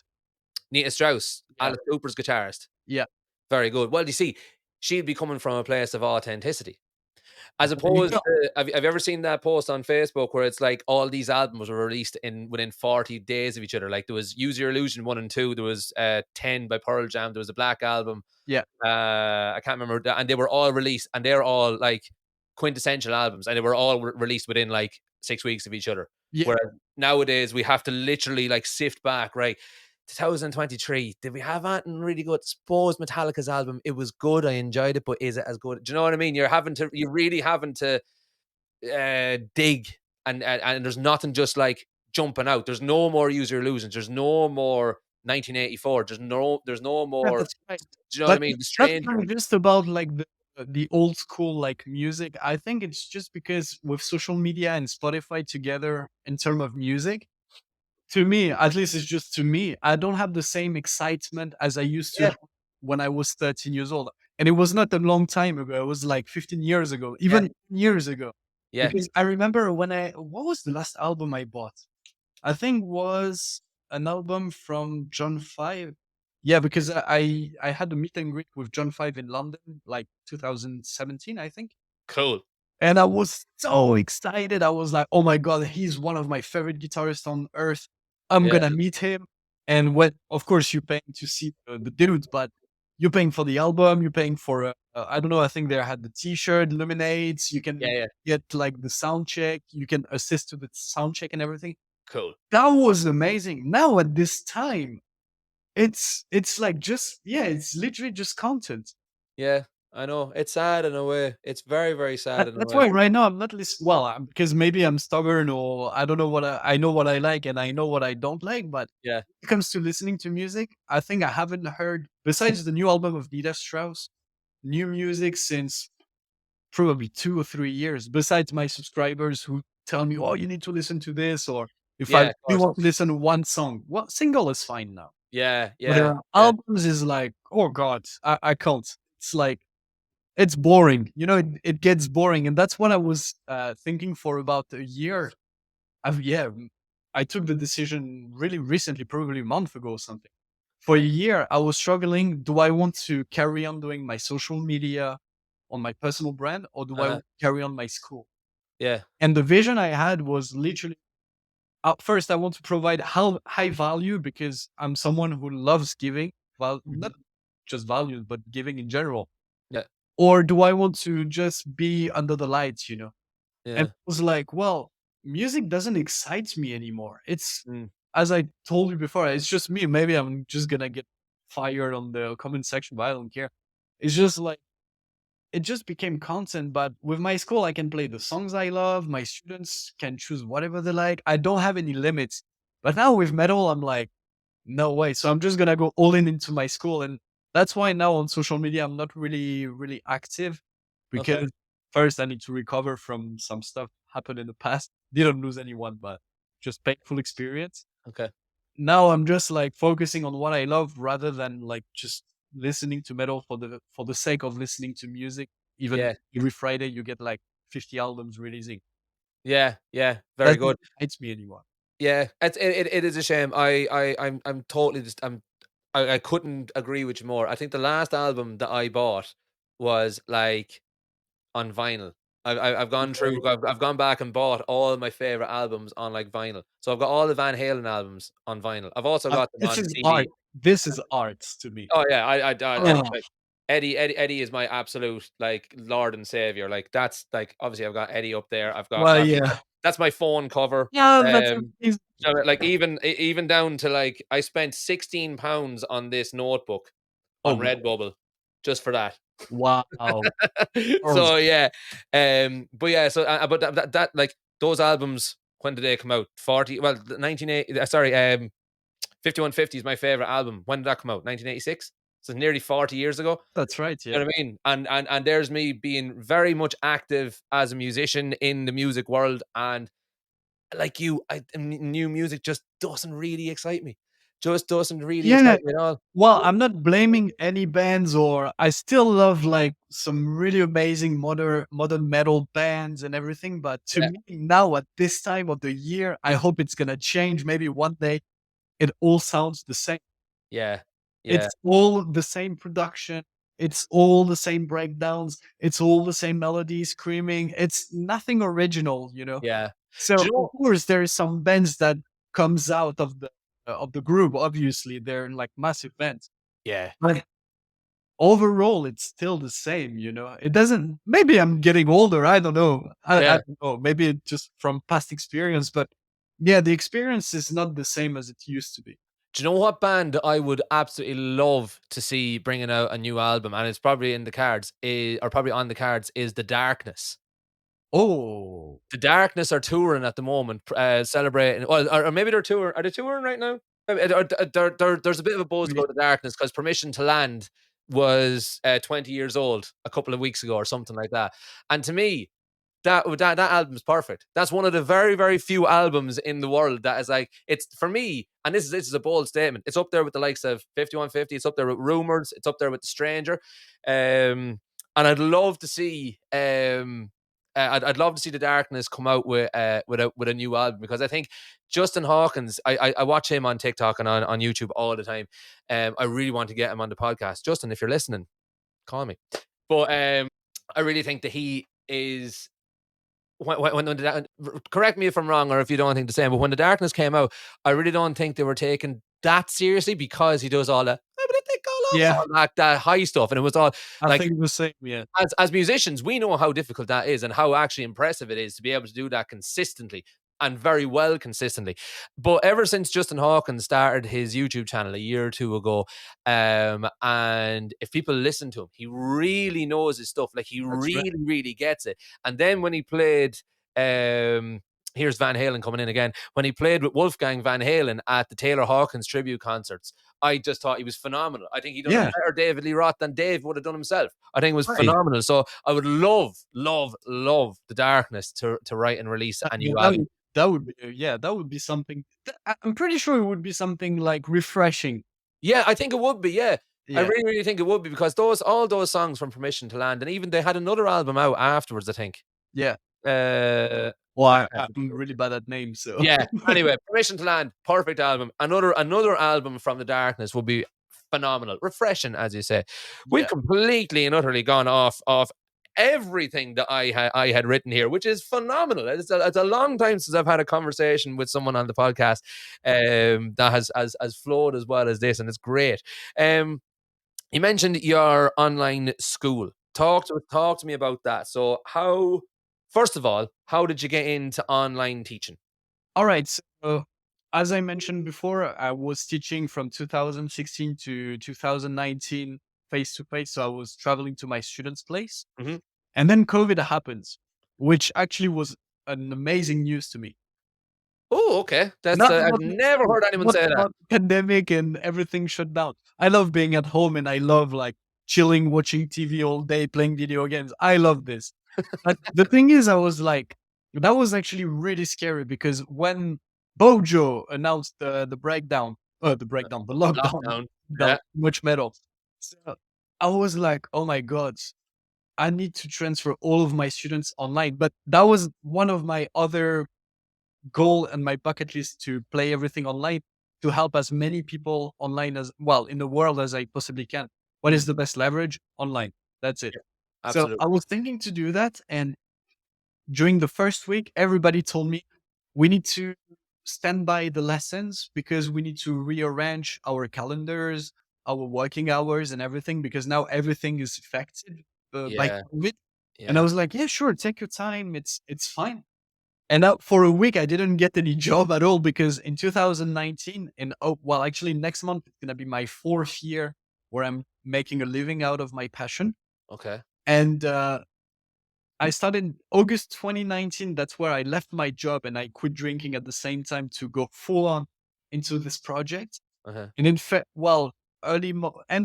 Nita Strauss, Yeah. Alice Cooper's guitarist. Yeah. Very good. Well, you see, she'd be coming from a place of authenticity. As There you opposed go. to have you ever seen that post on Facebook where it's like all these albums were released in within 40 days of each other? Like there was Use Your Illusion 1 and 2, there was 10 by Pearl Jam, there was a Black Album, Yeah. I can't remember, and they were all released, and they're all like quintessential albums, and they were all released within like 6 weeks of each other. Yeah. Whereas nowadays we have to literally like sift back, right? 2023, did we have anything really good? Suppose Metallica's album, it was good, I enjoyed it, but is it as good? Do you know what I mean? You're really having to dig, and there's nothing just like jumping out. There's no more User Illusions. There's no more 1984. There's no Yeah, more. that's right. Do you know what I But mean? The it's not Stranger. even just about like the old school like music. I think it's just because with social media and Spotify together in terms of music, to me, at least it's just to me, I don't have the same excitement as I used to Yeah, have when I was 13 years old. And it was not a long time ago. It was like 15 years ago, yeah, even years ago. yeah. Because I remember what was the last album I bought? I think was an album from John 5. Yeah, because I had a meet and greet with John 5 in London, like 2017, I think. Cool. And I was so excited. I was like, "Oh my god, he's one of my favorite guitarists on earth. I'm Yeah, gonna meet him." And when, of course, you're paying to see the dude, but you're paying for the album. You're paying for I don't know. I think they had the T-shirt, Luminates. You yeah, can yeah. get like the sound check. You can assist to the sound check and everything. Cool. That was amazing. Now at this time, it's like just yeah, it's literally just content. Yeah, I know. It's sad in a way. It's very, very sad in a That's way. why right now I'm not listening. Well, because maybe I'm stubborn or I don't know what I know what I like and I know what I don't like. But Yeah. when it comes to listening to music, I think I haven't heard besides the new album of Nita Strauss, new music since probably 2 or 3 years. Besides my subscribers who tell me, "Oh, you need to listen to this," or if I Yeah, of really course. want to listen to one song, well, single is fine now. Yeah, But yeah, their yeah, albums is like, oh god, I can't. It's like it's boring. It gets boring, and that's what I was thinking for about a year. I took the decision really recently, probably a month ago or something. For a year, I was struggling. Do I want to carry on doing my social media on my personal brand, or do I uh-huh, want to carry on my school? yeah, And the vision I had was literally first, I want to provide high value because I'm someone who loves giving. Well, not mhm, just value, but giving in general. yeah, Or do I want to just be under the lights? And yeah, it was like, well, music doesn't excite me anymore. It's, mm, as I told you before, it's just me. Maybe I'm just gonna get fired on the comment section, but I don't care. It's just like it just became content. But with my school, I can play the songs I love. My students can choose whatever they like. I don't have any limits. But now with metal, I'm like, no way. So I'm just gonna go all in into my school, and that's why now on social media I'm not really active okay, because first I need to recover from some stuff happened in the past. Didn't lose anyone, but just painful experience. okay, Now I'm just like focusing on what I love rather than like just listening to metal for the sake of listening to music. Even yeah, every Friday you get like 50 albums releasing. yeah, yeah, very That good. excites me anymore. Yeah, it is a shame. I'm totally just I couldn't agree with you more. I think the last album that I bought was like on vinyl. I've gone Yeah, through. I've gone back and bought all my favorite albums on like vinyl. So I've got all the Van Halen albums on vinyl. I've also got them this on is art. CD. This is art to me. Oh yeah, Eddie, Oh, like Eddie is my absolute like Lord and Savior. Like that's like obviously I've got Eddie up there. I've got well, yeah. that's my phone cover. Yeah, that's Um, amazing. so like even down to like I spent £16 on this notebook on Oh, Redbubble just for that. wow. Oh, So yeah, but yeah, so but that like those albums, when did they come out? 40, well, 1980. Sorry, 5150 is my favorite album. When did that come out? 1986. So nearly 40 years ago. that's right, You yeah. know what I mean? And there's me being very much active as a musician in the music world, and like you, new music just doesn't really excite me. Just doesn't really Yeah, excite me at all. well, I'm not blaming any bands or I still love, like, some really amazing modern metal bands and everything, but to Yeah, me now at this time of the year, I hope it's gonna change. Maybe one day it all sounds the same. yeah, Yeah. It's all the same production. It's all the same breakdowns. It's all the same melody, screaming. It's nothing original. Yeah. Do So you of know? course there is some bands that comes out of the group. Obviously, they're like massive bands. Yeah. But overall, it's still the same. It doesn't. Maybe I'm getting older. I don't know. I Yeah. don't know. Maybe it's just from past experience. But yeah, the experience is not the same as it used to be. Do you know what band I would absolutely love to see bringing out a new album, and it's probably in the cards, or probably on the cards, is The Darkness. Oh, The Darkness are touring at the moment, celebrating. Well, or maybe they're touring. Are they touring right now? There's a bit of a buzz really? about The Darkness because Permission to Land was 20 years old a couple of weeks ago or something like that. And to me, that album is perfect. That's one of the very, very few albums in the world that is like, it's for me, and this is a bold statement. It's up there with the likes of 5150. It's up there with Rumors. It's up there with The Stranger. And I'd love to see I'd love to see The Darkness come out with a new album, because I think Justin Hawkins, I watch him on TikTok and on YouTube all the time. I really want to get him on the podcast. Justin, if you're listening, call me. But I really think that he is, correct me if I'm wrong, or if you don't think the same, but when The Darkness came out, I really don't think they were taken that seriously, because he does all that, Yeah, all that high stuff, and it was all I like, think the same. Yeah, as musicians, we know how difficult that is and how actually impressive it is to be able to do that consistently, and very well consistently. But ever since Justin Hawkins started his YouTube channel a year or two ago, and if people listen to him, he really knows his stuff. Like, he that's right. really, really gets it. And then when he played, um, here's Van Halen coming in again. When he played with Wolfgang Van Halen at the Taylor Hawkins tribute concerts, I just thought he was phenomenal. I think he done a Yeah, better David Lee Roth than Dave would have done himself. I think it was right. phenomenal. So I would love, love, love The Darkness to write and release a Yeah, new album. that would be something. I'm pretty sure it would be something like refreshing. Yeah, I think it would be. Yeah, I Yeah, really, really think it would be, because all those songs from Permission to Land, and even they had another album out afterwards, I think. yeah. Uh, Well, I can't I'm remember. really bad at names, so Yeah. Anyway, Permission to Land, perfect album. Another album from The Darkness would be phenomenal, refreshing, as you say. We've yeah, completely and utterly gone off everything that I had written here, which is phenomenal. It's a long time since I've had a conversation with someone on the podcast that has flowed as well as this, and it's great. Um, you mentioned your online school. Talk to me about that. So, first of all, how did you get into online teaching? All right. So, as I mentioned before, I was teaching from 2016 to 2019 face to face. So I was traveling to my students' place, Mhm. and then COVID happens, which actually was an amazing news to me. Oh, okay. That's Not I've about never heard anyone not say that. about pandemic and everything shut down. I love being at home and I love like chilling, watching TV all day, playing video games. I love this. But the thing is, I was like, that was actually really scary because when Bojo announced the lockdown, Lockdown. down Yeah. much metal. So I was like, oh my god, I need to transfer all of my students online. But that was one of my other goal and my bucket list to play everything online to help as many people online as well in the world as I possibly can. What is Mm. the best leverage? Online. That's it. Yeah. So I Absolutely. was thinking to do that. And during the first week, everybody told me we need to stand by the lessons because we need to rearrange our calendars, our working hours, and everything because now everything is affected by Yeah. COVID. And I Yeah. was like, yeah, sure, take your time. It's fine. And for a week, I didn't get any job at all because in 2019, actually next month it's gonna be my fourth year where I'm making a living out of my passion. Okay. And I started August 2019. That's where I left my job and I quit drinking at the same time to go full on into this project. Uh-huh. And end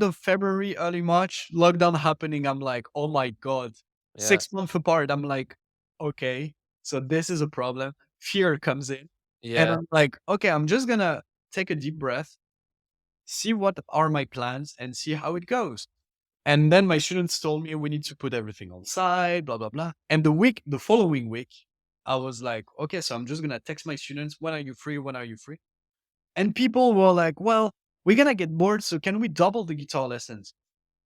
of February, early March, lockdown happening. I'm like, oh my god, Yeah. 6 months apart. I'm like, okay, so this is a problem. Fear comes in, and Yeah. I'm like, okay, I'm just gonna take a deep breath, see what are my plans, and see how it goes. And then my students told me we need to put everything on side, blah blah blah. And the following week, I was like, okay, so I'm just gonna text my students, when are you free? When are you free? And people were like, well, we're gonna get bored. So can we double the guitar lessons?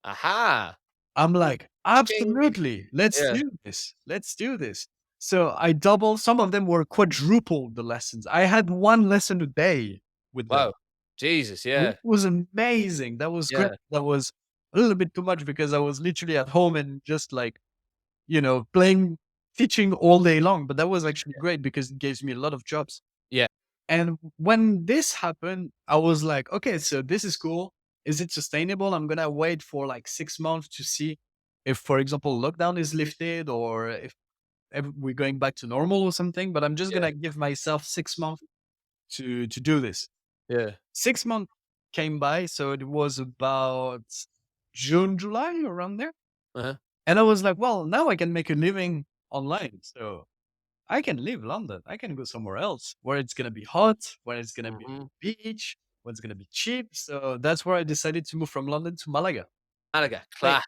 Aha. I'm like, Ching. absolutely. Let's Yeah. do this. Let's do this. So I doubled. Some of them were quadruple the lessons. I had one lesson a day with them. Wow. Jesus. It Yeah. was amazing. That was great. Yeah. That was a little bit too much because I was literally at home and just like, playing, teaching all day long. But that was actually great because it gives me a lot of jobs. Yeah. And when this happened, I was like, okay, so this is cool. Is it sustainable? I'm going to wait for like 6 months to see if, for example, lockdown is lifted or if we're going back to normal or something. But I'm just going Yeah. to give myself 6 months to do this. Yeah. 6 months came by. So it was about June, July, around there. Uh-huh. And I was like, well, now I can make a living online. So I can leave London. I can go somewhere else where it's gonna be hot, where it's gonna be Mm-hmm. beach, where it's gonna be cheap. So that's where I decided to move from London to Malaga. Malaga. Like, Class.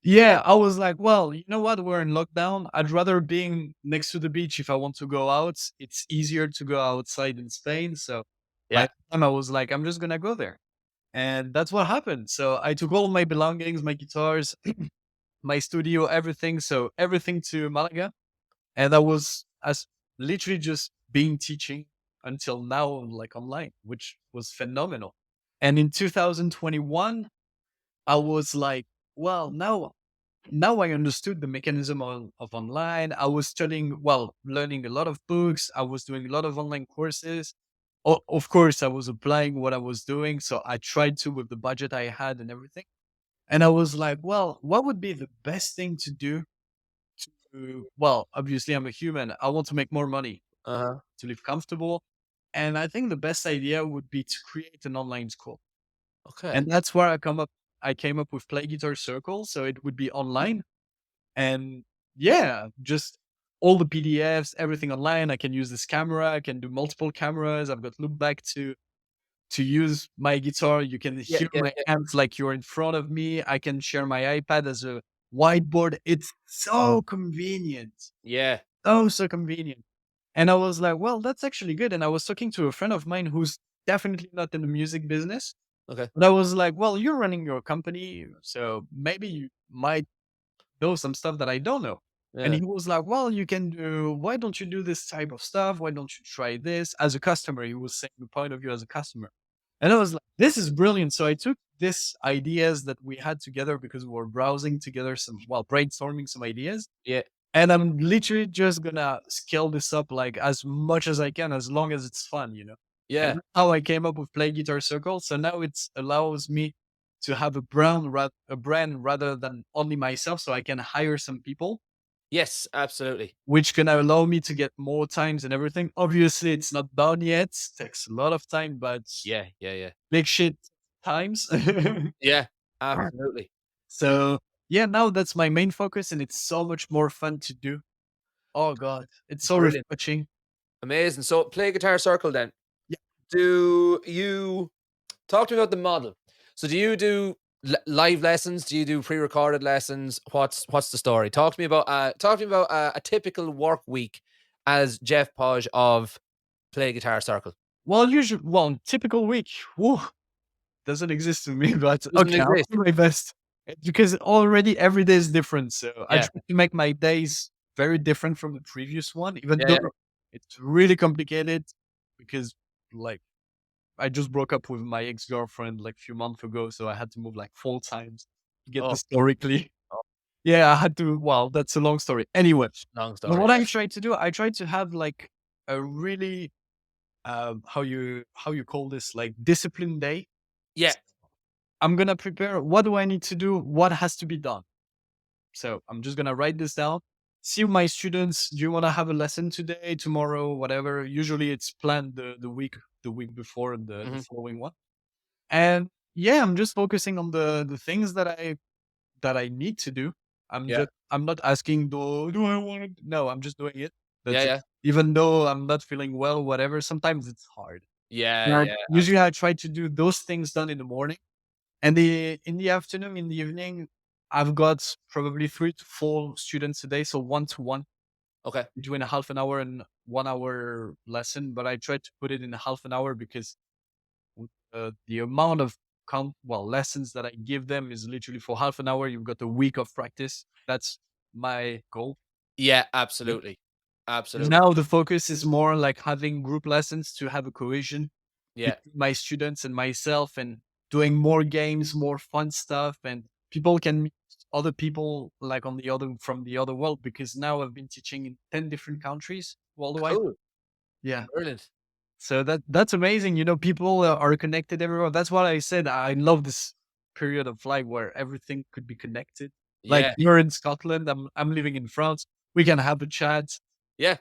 yeah, I was like, well, you know what? We're in lockdown. I'd rather being next to the beach if I want to go out. It's easier to go outside in Spain. So by Yeah. the time I was like, I'm just gonna go there. And that's what happened. So I took all my belongings, my guitars, my studio, everything. So everything to Malaga. And I was as literally just being teaching until now, like online, which was phenomenal. And in 2021, I was like, well, now I understood the mechanism of online. I was studying, well, learning a lot of books. I was doing a lot of online courses. Of course, I was applying what I was doing. So I tried to with the budget I had and everything. And I was like, well, what would be the best thing to do well, obviously I'm a human. I want to make more money Uh-huh. to live comfortable. And I think the best idea would be to create an online school. Okay. And that's where I came up with Play Guitar Circle. So it would be online. And yeah, just all the PDFs, everything online. I can use this camera. I can do multiple cameras. I've got loop back to use my guitar. You can Yeah. hear Yeah. my Yeah. amps like you're in front of me. I can share my iPad as a whiteboard. It's so convenient. Yeah. Oh, so convenient. And I was like, well, that's actually good. And I was talking to a friend of mine who's definitely not in the music business. Okay. But I was like, well, you're running your company. So maybe you might know some stuff that I don't know. And Yeah. he was like, well, why don't you do this type of stuff? Why don't you try this as a customer? He was saying the point of view as a customer. And I was like, this is brilliant. So I took this ideas that we had together because we were browsing together brainstorming some ideas. Yeah. And I'm literally just gonna scale this up like as much as I can, as long as it's fun. And Yeah. that's how I came up with Play Guitar Circle. So now it allows me to have a brand rather than only myself, so I can hire some people, Yes. Absolutely. which can allow me to get more times and everything. Obviously, it's not done yet; takes a lot of time, but Yeah. Yeah. Yeah. big shit times. Yeah. Absolutely. So yeah, now that's my main focus, and it's so much more fun to do. Oh god, it's so Brilliant. refreshing. Amazing. So play guitar circle then. Yeah. Do you talk to me about the model? So do you do live lessons? Do you do pre-recorded lessons? What's the story? Talk to me about a typical work week as Jeff Pauge of Play Guitar Circle. Typical week, woo, doesn't exist to me, but Doesn't okay, I'll exist. do my best. Because already every day is different. So I Yeah. try to make my days very different from the previous one, even Yeah. though Yeah. it's really complicated because like I just broke up with my ex-girlfriend like a few months ago. So I had to move like 4 times to get Oh, the story clear. oh, Yeah, I had to. Well, that's a long story. Anyway, long but story. what I try to do, I try to have like a really how you call this, like, disciplined day. Yeah. I'm gonna prepare what do I need to do, what has to be done. So I'm just gonna write this down. See my students. Do you want to have a lesson today, tomorrow, whatever? Usually it's planned the week before and the Hmm. following one. And yeah, I'm just focusing on the things that I need to do. Yeah. I'm not asking do I want to, no, I'm just doing it. Yeah. That's it. Yeah. Even though I'm not feeling well, whatever, sometimes it's hard. Yeah. Right. Yeah. Usually I try to do those things done in the morning. And in the afternoon, in the evening, I've got probably 3 to 4 students a day. So 1 to 1 Okay. between a half an hour and 1 hour lesson. But I try to put it in a half an hour because the amount of lessons that I give them is literally for half an hour. You've got a week of practice. That's my goal. Yeah, Yep. absolutely. Absolutely. Now the focus is more like having group lessons to have a cohesion Yeah. between my students and myself, and doing more games, more fun stuff, and people can meet other people like on the other from the other world, because now I've been teaching in 10 different countries worldwide. Cool. Yeah. Brilliant. So that's amazing. People are connected everywhere. That's what I said. I love this period of life where everything could be connected. Like Yeah. you're in Scotland, I'm living in France. We can have a chat. Yeah.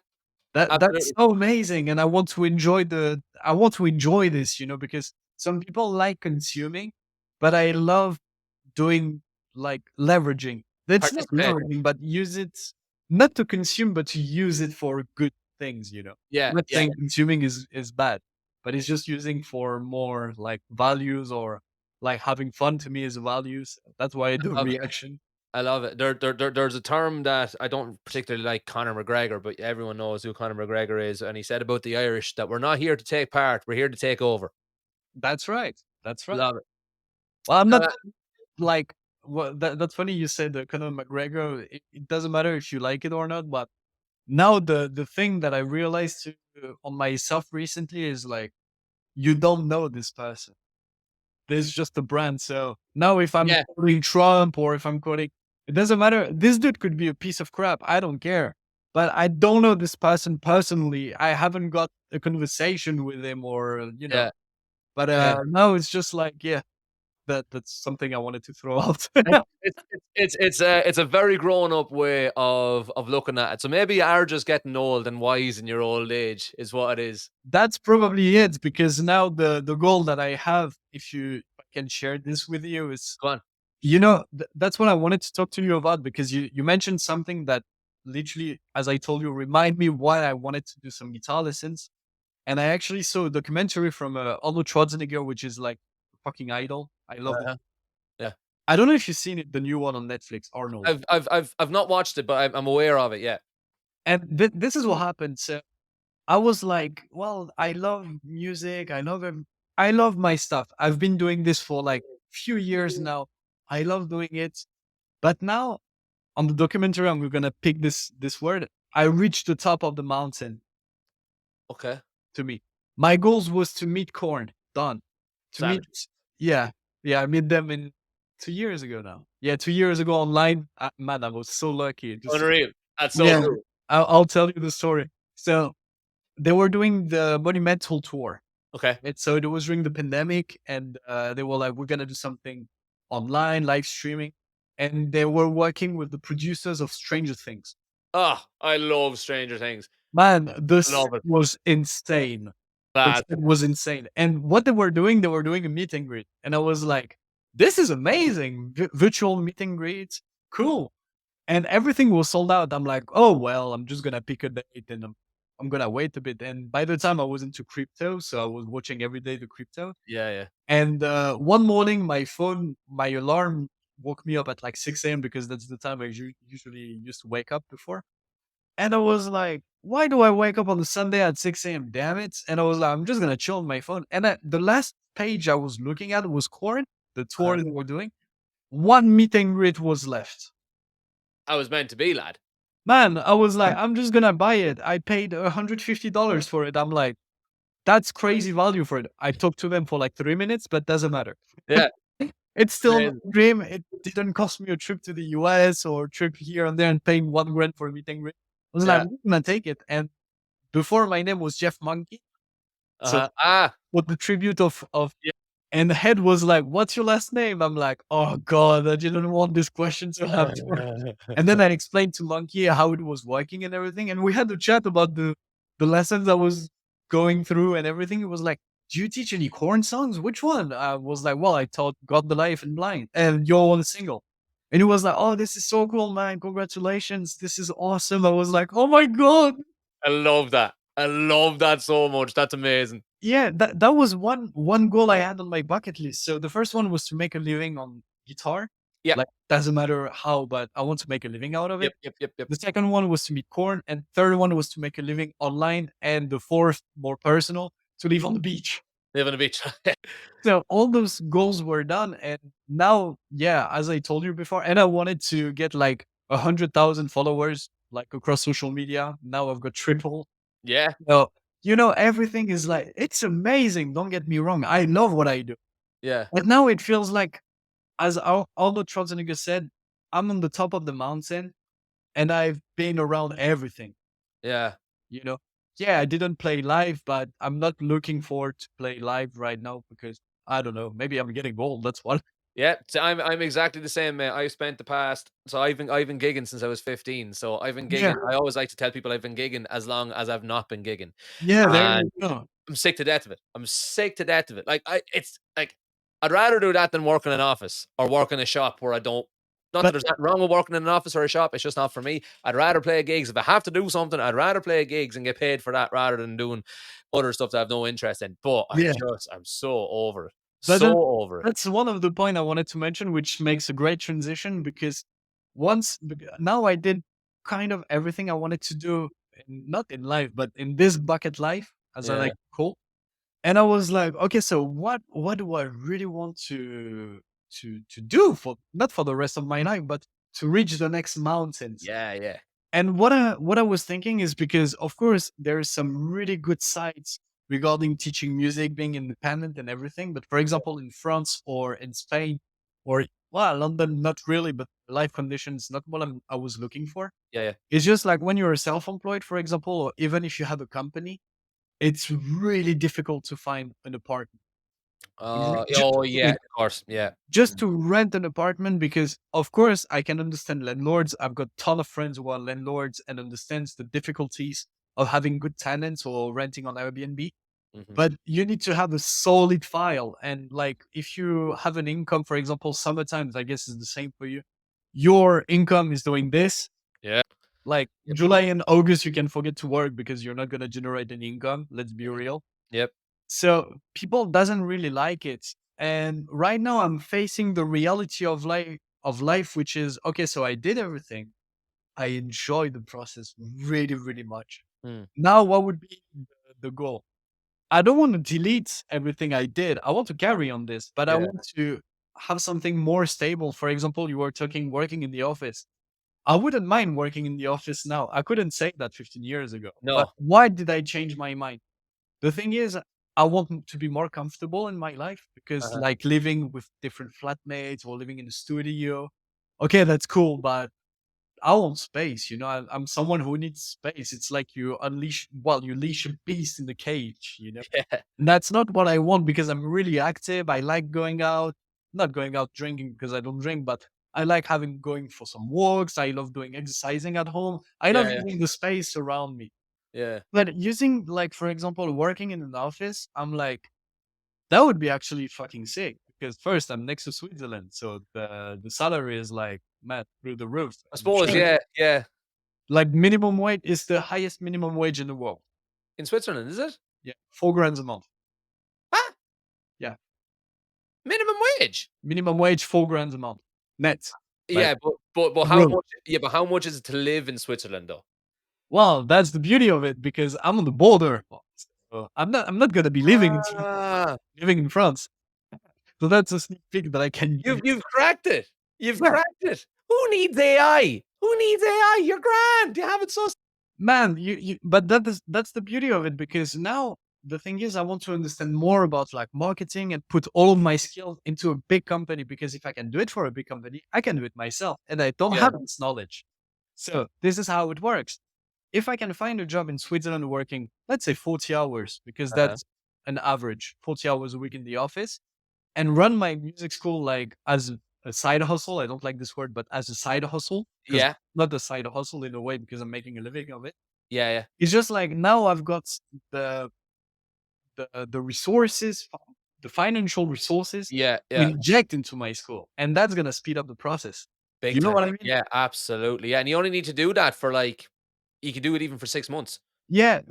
That's Absolutely. so amazing, and I want to enjoy this, because some people like consuming, but I love doing like leveraging. That's not Participating. leveraging, but use it not to consume, but to use it for good things. Yeah. I'm not Yeah. saying consuming is bad, but it's just using for more like values, or like having fun to me is values. That's why I do Love it. reaction. I love it. There's a term that I don't particularly like Conor McGregor, but everyone knows who Conor McGregor is. And he said about the Irish that we're not here to take part, we're here to take over. That's right. That's right. Love it. Well, I'm not Uh, like, well, that's funny you said that Conor McGregor. It doesn't matter if you like it or not, but now the thing that I realized on myself recently is like, you don't know this person. There's just a brand. So now if I'm yeah, quoting Trump, or if I'm quoting, it doesn't matter. This dude could be a piece of crap. I don't care. But I don't know this person personally. I haven't got a conversation with him, or. yeah, But yeah. now it's just like, yeah, that's something I wanted to throw out. It's a very grown up way of looking at it. So maybe you are just getting old and wise in your old age, is what it is. That's probably it, because now the goal that I have, if I can share this with you, is, Go on. that's what I wanted to talk to you about, because you mentioned something that literally, as I told you, remind me why I wanted to do some guitar lessons. And I actually saw a documentary from Arnold Schwarzenegger, which is like a fucking idol. I love it. Uh-huh. Yeah. I don't know if you've seen it, the new one on Netflix, Arnold. I've not watched it, but I'm aware of it. Yeah. And this is what happened. So I was like, well, I love music. I love my stuff. I've been doing this for like few years now. I love doing it. But now on the documentary, I'm gonna pick this word. I reached the top of the mountain. Okay. To me, my goals was to meet Corn. Done. To meet, Savage. yeah, yeah. I met them in 2 years ago now. Yeah, 2 years ago online. Man, I was so lucky. Just, Unreal. That's so yeah, cool. I'll tell you the story. So they were doing the Monumental tour. Okay. And so it was during the pandemic, and they were like, we're gonna do something online, live streaming, and they were working with the producers of Stranger Things. Oh, I love Stranger Things. Man, this Love it. was insane. The That set was insane. And what they were doing a meet and greet, and I was like, this is amazing. Virtual meet and greets, cool. And everything was sold out. I'm like, oh well, I'm just gonna pick a date, and I'm gonna wait a bit. And by the time I was into crypto, so I was watching every day the crypto. yeah, yeah. And one morning, my alarm woke me up at like 6 a.m. because that's the time I usually used to wake up before. And I was like, why do I wake up on the Sunday at 6 a.m.? Damn it. And I was like, I'm just gonna chill on my phone. And the last page I was looking at was Corn, the tour Uh-huh. they were doing. One meet and greet was left. I was meant to be, lad. Man, I was like, I'm just gonna buy it. I paid $150 for it. I'm like, that's crazy value for it. I talked to them for like 3 minutes, but doesn't matter. Yeah. It's still Amazing. a dream. It didn't cost me a trip to the US or a trip here and there and paying 1 grand for a meet and greet. I was like, Yeah. I'm gonna take it. And before, my name was Jeff Monkey. So Uh-huh. Ah. with the tribute of Yeah. and the head was like, "What's your last name?" I'm like, "Oh God, I didn't want this question to have to." And then I explained to Monkey how it was working and everything, and we had a chat about the lessons I was going through and everything. It was like, "Do you teach any corn songs? Which one?" I was like, "Well, I taught "God the Life" and "Blind," and "You're on a single." And he was like, "Oh, this is so cool, man! Congratulations! This is awesome!" I was like, "Oh my God!" I love that. I love that so much. That's amazing. Yeah, that was one goal I had on my bucket list. So the first one was to make a living on guitar. Yep. Like, doesn't matter how, but I want to make a living out of Yep. it. Yep. Yep. Yep. The second one was to meet Corn, and third one was to make a living online, and the fourth, more personal, to live on the beach. Live on the beach. So all those goals were done, and now, yeah, as I told you before, and I wanted to get like 100,000 followers, like across social media. Now I've got triple. Yeah, So everything is like it's amazing. Don't get me wrong. I love what I do, yeah, but now it feels like, as Arnold Schwarzenegger said, I'm on the top of the mountain, and I've been around everything. yeah. You know, yeah, I didn't play live, but I'm not looking forward to play live right now because I don't know. Maybe I'm getting old. That's what. Yeah, so I'm exactly the same, mate. I spent the past so I've been gigging since I was 15. So I've been Yeah, gigging. I always like to tell people I've been gigging as long as I've not been gigging. yeah. There And you go. I'm sick to death of it. I'm sick to death of it. Like it's like I'd rather do that than work in an office or work in a shop where I don't. Not that But there's nothing wrong with working in an office or a shop. It's just not for me. I'd rather play gigs. If I have to do something, I'd rather play gigs and get paid for that rather than doing other stuff that I have no interest in. But yeah, I'm so over it. but So over it. that's one of the point I wanted to mention, which makes a great transition because now I did kind of everything I wanted to do, not in life, but in this bucket life, as I Yeah, like to call. And I was like, okay, so what do I really want to do for not for the rest of my life, but to reach the next mountains? yeah, yeah, And what I was thinking is because of course there is some really good sites regarding teaching music, being independent and everything. But for example, in France or in Spain or well, London, not really, but life conditions, not what I was looking for. yeah, yeah. It's just like when you're self-employed, for example, or even if you have a company, it's really difficult to find an apartment. Just, Oh yeah, of course, yeah. just to rent an apartment because of course I can understand landlords. I've got a ton of friends who are landlords and understands the difficulties of having good tenants or renting on Airbnb. Mhm. But you need to have a solid file. And like if you have an income, for example, summertime, I guess is the same for you. Your income is doing this. Yeah. Like Yep. July and August, you can forget to work because you're not gonna generate any income. Let's be Mhm. real. Yep. So people doesn't really like it. And right now I'm facing the reality of life, which is okay, so I did everything. I enjoy the process really, really much. Mm. Now what would be the goal? I don't want to delete everything I did. I want to carry on this, but I Yeah. want to have something more stable. For example, you were talking working in the office. I wouldn't mind working in the office now. I couldn't say that 15 years ago. But No. why did I change my mind? The thing is, I want to be more comfortable in my life because, Uh-huh. like, living with different flatmates or living in a studio, okay, that's cool, but I want space. I'm someone who needs space. It's like you leash a beast in the cage. Yeah. And that's not what I want because I'm really active. I like going out, not going out drinking because I don't drink, but I like going for some walks. I love doing exercising at home. I Yeah, love yeah, using the space around me. yeah. But using, like, for example, working in an office, I'm like, that would be actually fucking sick because first I'm next to Switzerland, so the salary is like man through the roof. I And suppose, yeah, yeah. like minimum wage is the highest minimum wage in the world. In Switzerland, is it? Yeah, 4 grand a month. Ah, Yeah, minimum wage? minimum wage 4 grand a month net. Like Yeah, but how gross. much but how much is it to live in Switzerland, though? Well, that's the beauty of it because I'm on the border. So I'm not gonna be living in Switzerland, Ah, living in France. So that's a sneak peek that I can give you. you've cracked it. You've Yeah. cracked it. Who needs AI? Who needs AI? You're grand. You have it so Man, but that's the beauty of it because now the thing is I want to understand more about like marketing and put all of my skills into a big company because if I can do it for a big company, I can do it myself and I don't yeah. have this knowledge. So this is how it works. If I can find a job in Switzerland working, let's say 40 hours, because Uh-huh. that's an average 40 hours a week in the office, and run my music school like as a side hustle. I don't like this word, but as a side hustle, because Yeah. not a side hustle in a way because I'm making a living of it. Yeah, yeah. It's just like now I've got the the resources, the financial resources Yeah, to yeah. inject into my school, and that's gonna speed up the process. Big You know time. what I mean? Yeah, absolutely. Yeah, and you only need to do that for, like you could do it even for 6 months. Yeah,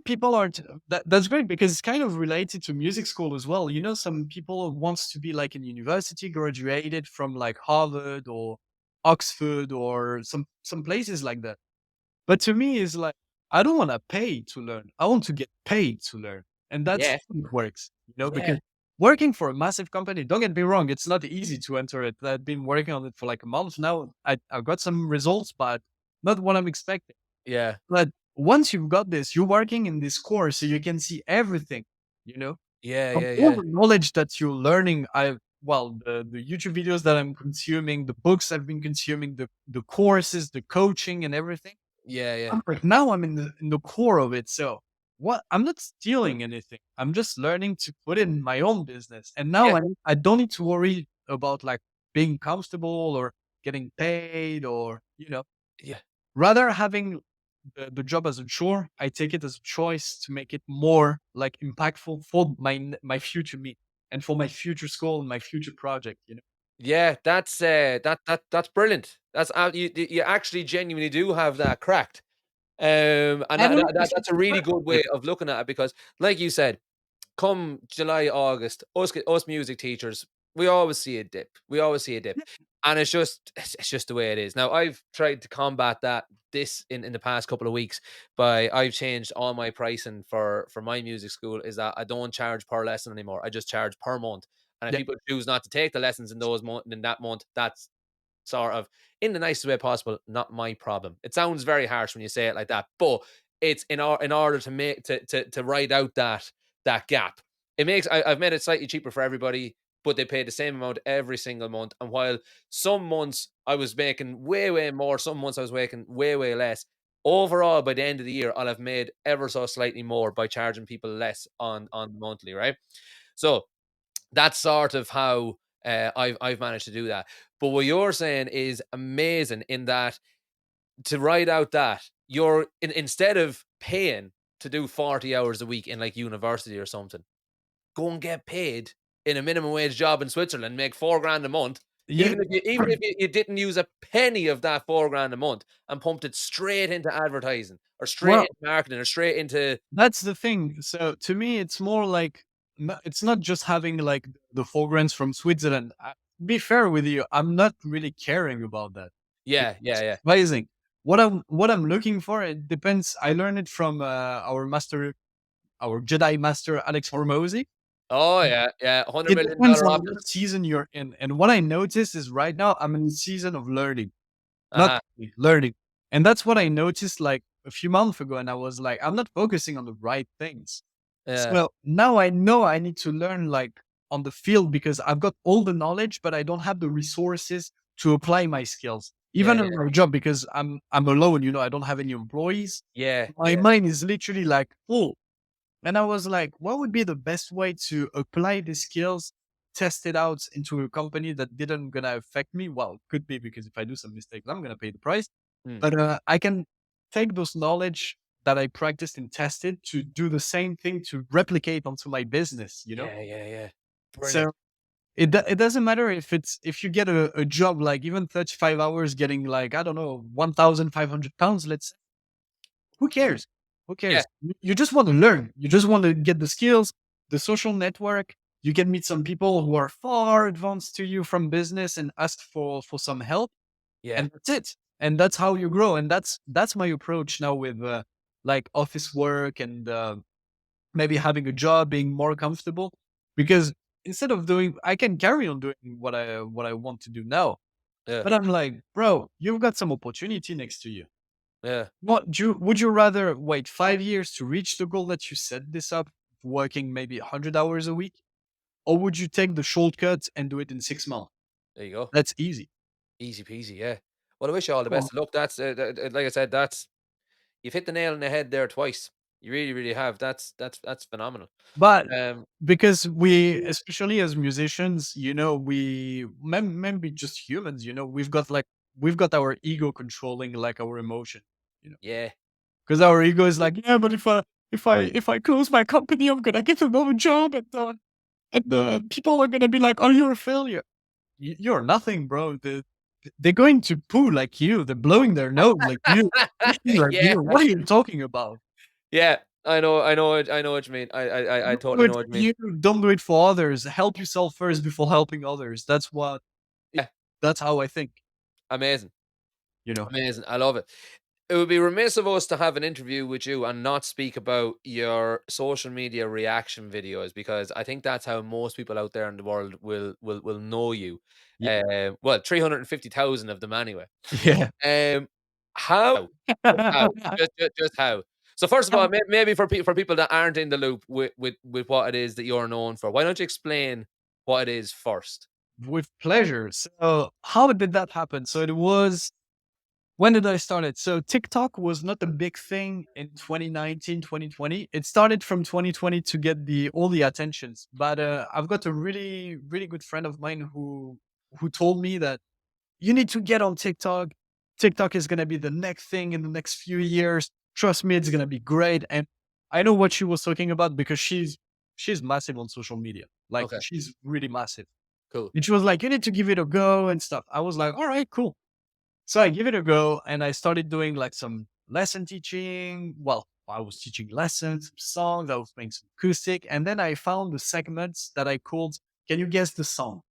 people aren't. That's great because it's kind of related to music school as well. Some people wants to be like in university, graduated from like Harvard or Oxford or some places like that. But to me, it's like I don't want to pay to learn. I want to get paid to learn. And that's Yeah. how it works, Yeah. because working for a massive company, don't get me wrong, it's not easy to enter it. I've been working on it for like a month now. I've got some results, but not what I'm expecting. Yeah. But once you've got this, you're working in this course, so you can see everything, you know, Yeah. of Yeah. all Yeah. the knowledge that you're learning. The YouTube videos that I'm consuming, the books I've been consuming, the courses, the coaching and everything. Yeah. Yeah. I'm like, now I'm in the core of it. So what? I'm not stealing anything. I'm just learning to put it in my own business. And now Yeah. I don't need to worry about like being comfortable or getting paid or Yeah. rather having the job as a chore. I take it as a choice to make it more like impactful for my future me and for my future school and my future project. Yeah, that's that's brilliant. That's you actually genuinely do have that cracked. And I don't know if that's it's a really good perfect. way of looking at it because, like you said, come July, August, us music teachers, we always see a dip. We always see a dip. And it's just the way it is. Now I've tried to combat that this in the past couple of weeks by I've changed all my pricing for my music school is that I don't charge per lesson anymore. I just charge per month. And if Yeah. people choose not to take the lessons in that month, that's sort of in the nicest way possible, not my problem. It sounds very harsh when you say it like that, but it's in order to make to ride out that gap. I've made it slightly cheaper for everybody, but they pay the same amount every single month. And while some months I was making way more, some months I was making way less. Overall, by the end of the year, I'll have made ever so slightly more by charging people less on monthly, right? So that's sort of how I've managed to do that. But what you're saying is amazing in that to write out that instead of paying to do 40 hours a week in like university or something, go and get paid in a minimum wage job in Switzerland, make 4 grand a month. Yeah. Even if you didn't use a penny of that 4 grand a month and pumped it straight into advertising or straight Well, into marketing or straight into that's the thing. So to me, it's more like it's not just having like the foregrounds from Switzerland. Be fair with you, I'm not really caring about that. yeah. Amazing. What I'm looking for, it depends. I learned it from our Jedi master Alex Hormozy. Oh yeah, $100 It million depends dollar on options. what season you're in. And what I notice is right now I'm in the season of learning, not Uh-huh. learning. And that's what I noticed like a few months ago. And I was like, I'm not focusing on the right things. Yeah, So now I know I need to learn like on the field because I've got all the knowledge, but I don't have the resources to apply my skills. Even yeah, in my job, because I'm alone, I don't have any employees. My yeah. mind is literally like full. And I was like, what would be the best way to apply the skills, test it out into a company that didn't gonna affect me? Well, could be because if I do some mistakes, I'm gonna pay the price. Mm. But I can take those knowledge that I practiced and tested to do the same thing to replicate onto my business. Yeah. Brilliant. So it doesn't matter if you get a job like even 35 hours getting like I don't know 1,500 pounds. Who cares? Who Yeah, cares? You just want to learn. You just want to get the skills, the social network. You can meet some people who are far advanced to you from business and ask for some help, yeah, and that's it. And that's how you grow. And that's my approach now with like office work and maybe having a job, being more comfortable. Because instead of doing, I can carry on doing what I want to do now. yeah, But I'm like, bro, you've got some opportunity next to you. yeah. Would you rather wait 5 years to reach the goal that you set this up, working maybe 100 hours a week, or would you take the shortcut and do it in 6 months? There you go. That's easy. Easy peasy, yeah. Well, I wish you all the Come on. best of luck. That's like I said, that's you've hit the nail on the head there twice. You really have. That's phenomenal. But Um, because we, especially as musicians, we maybe just humans, we've got our ego controlling like our emotion, you know, yeah, because our ego is like, yeah, but if I close my company, I'm gonna get another job, and people are gonna be like, oh, you're a failure. You're nothing, bro. They're going to poo like you. They're blowing their nose like you. Eating like yeah, you. What are you talking about? yeah. I know what you mean. I Don't do totally it know what for you mean. you. Don't do it for others. Help yourself first before helping others. Yeah, That's how I think. amazing, You know. amazing. I love it. it would be remiss of us to have an interview with you and not speak about your social media reaction videos, because I think that's how most people out there in the world will know you. Yeah. Well, 350,000 of them anyway. Yeah. How? Just how? Just how? So first of all, maybe for people that aren't in the loop with what it is that you're known for, why don't you explain what it is first? With pleasure. So how did that happen? So it was when did I start it? So TikTok was not a big thing in 2019, 2020. It started from 2020 to get the all the attentions. But I've got a really, really good friend of mine who told me that you need to get on TikTok. TikTok is gonna be the next thing in the next few years. Trust me, it's gonna be great. And I know what she was talking about because she's massive on social media. Like Okay, she's really massive. cool. And she was like, you need to give it a go and stuff. I was like, all right, cool. So I give it a go and I started doing like some lesson teaching. Well, I was teaching lessons, some songs, I was playing some acoustic. And then I found the segments that I called, can you guess the song?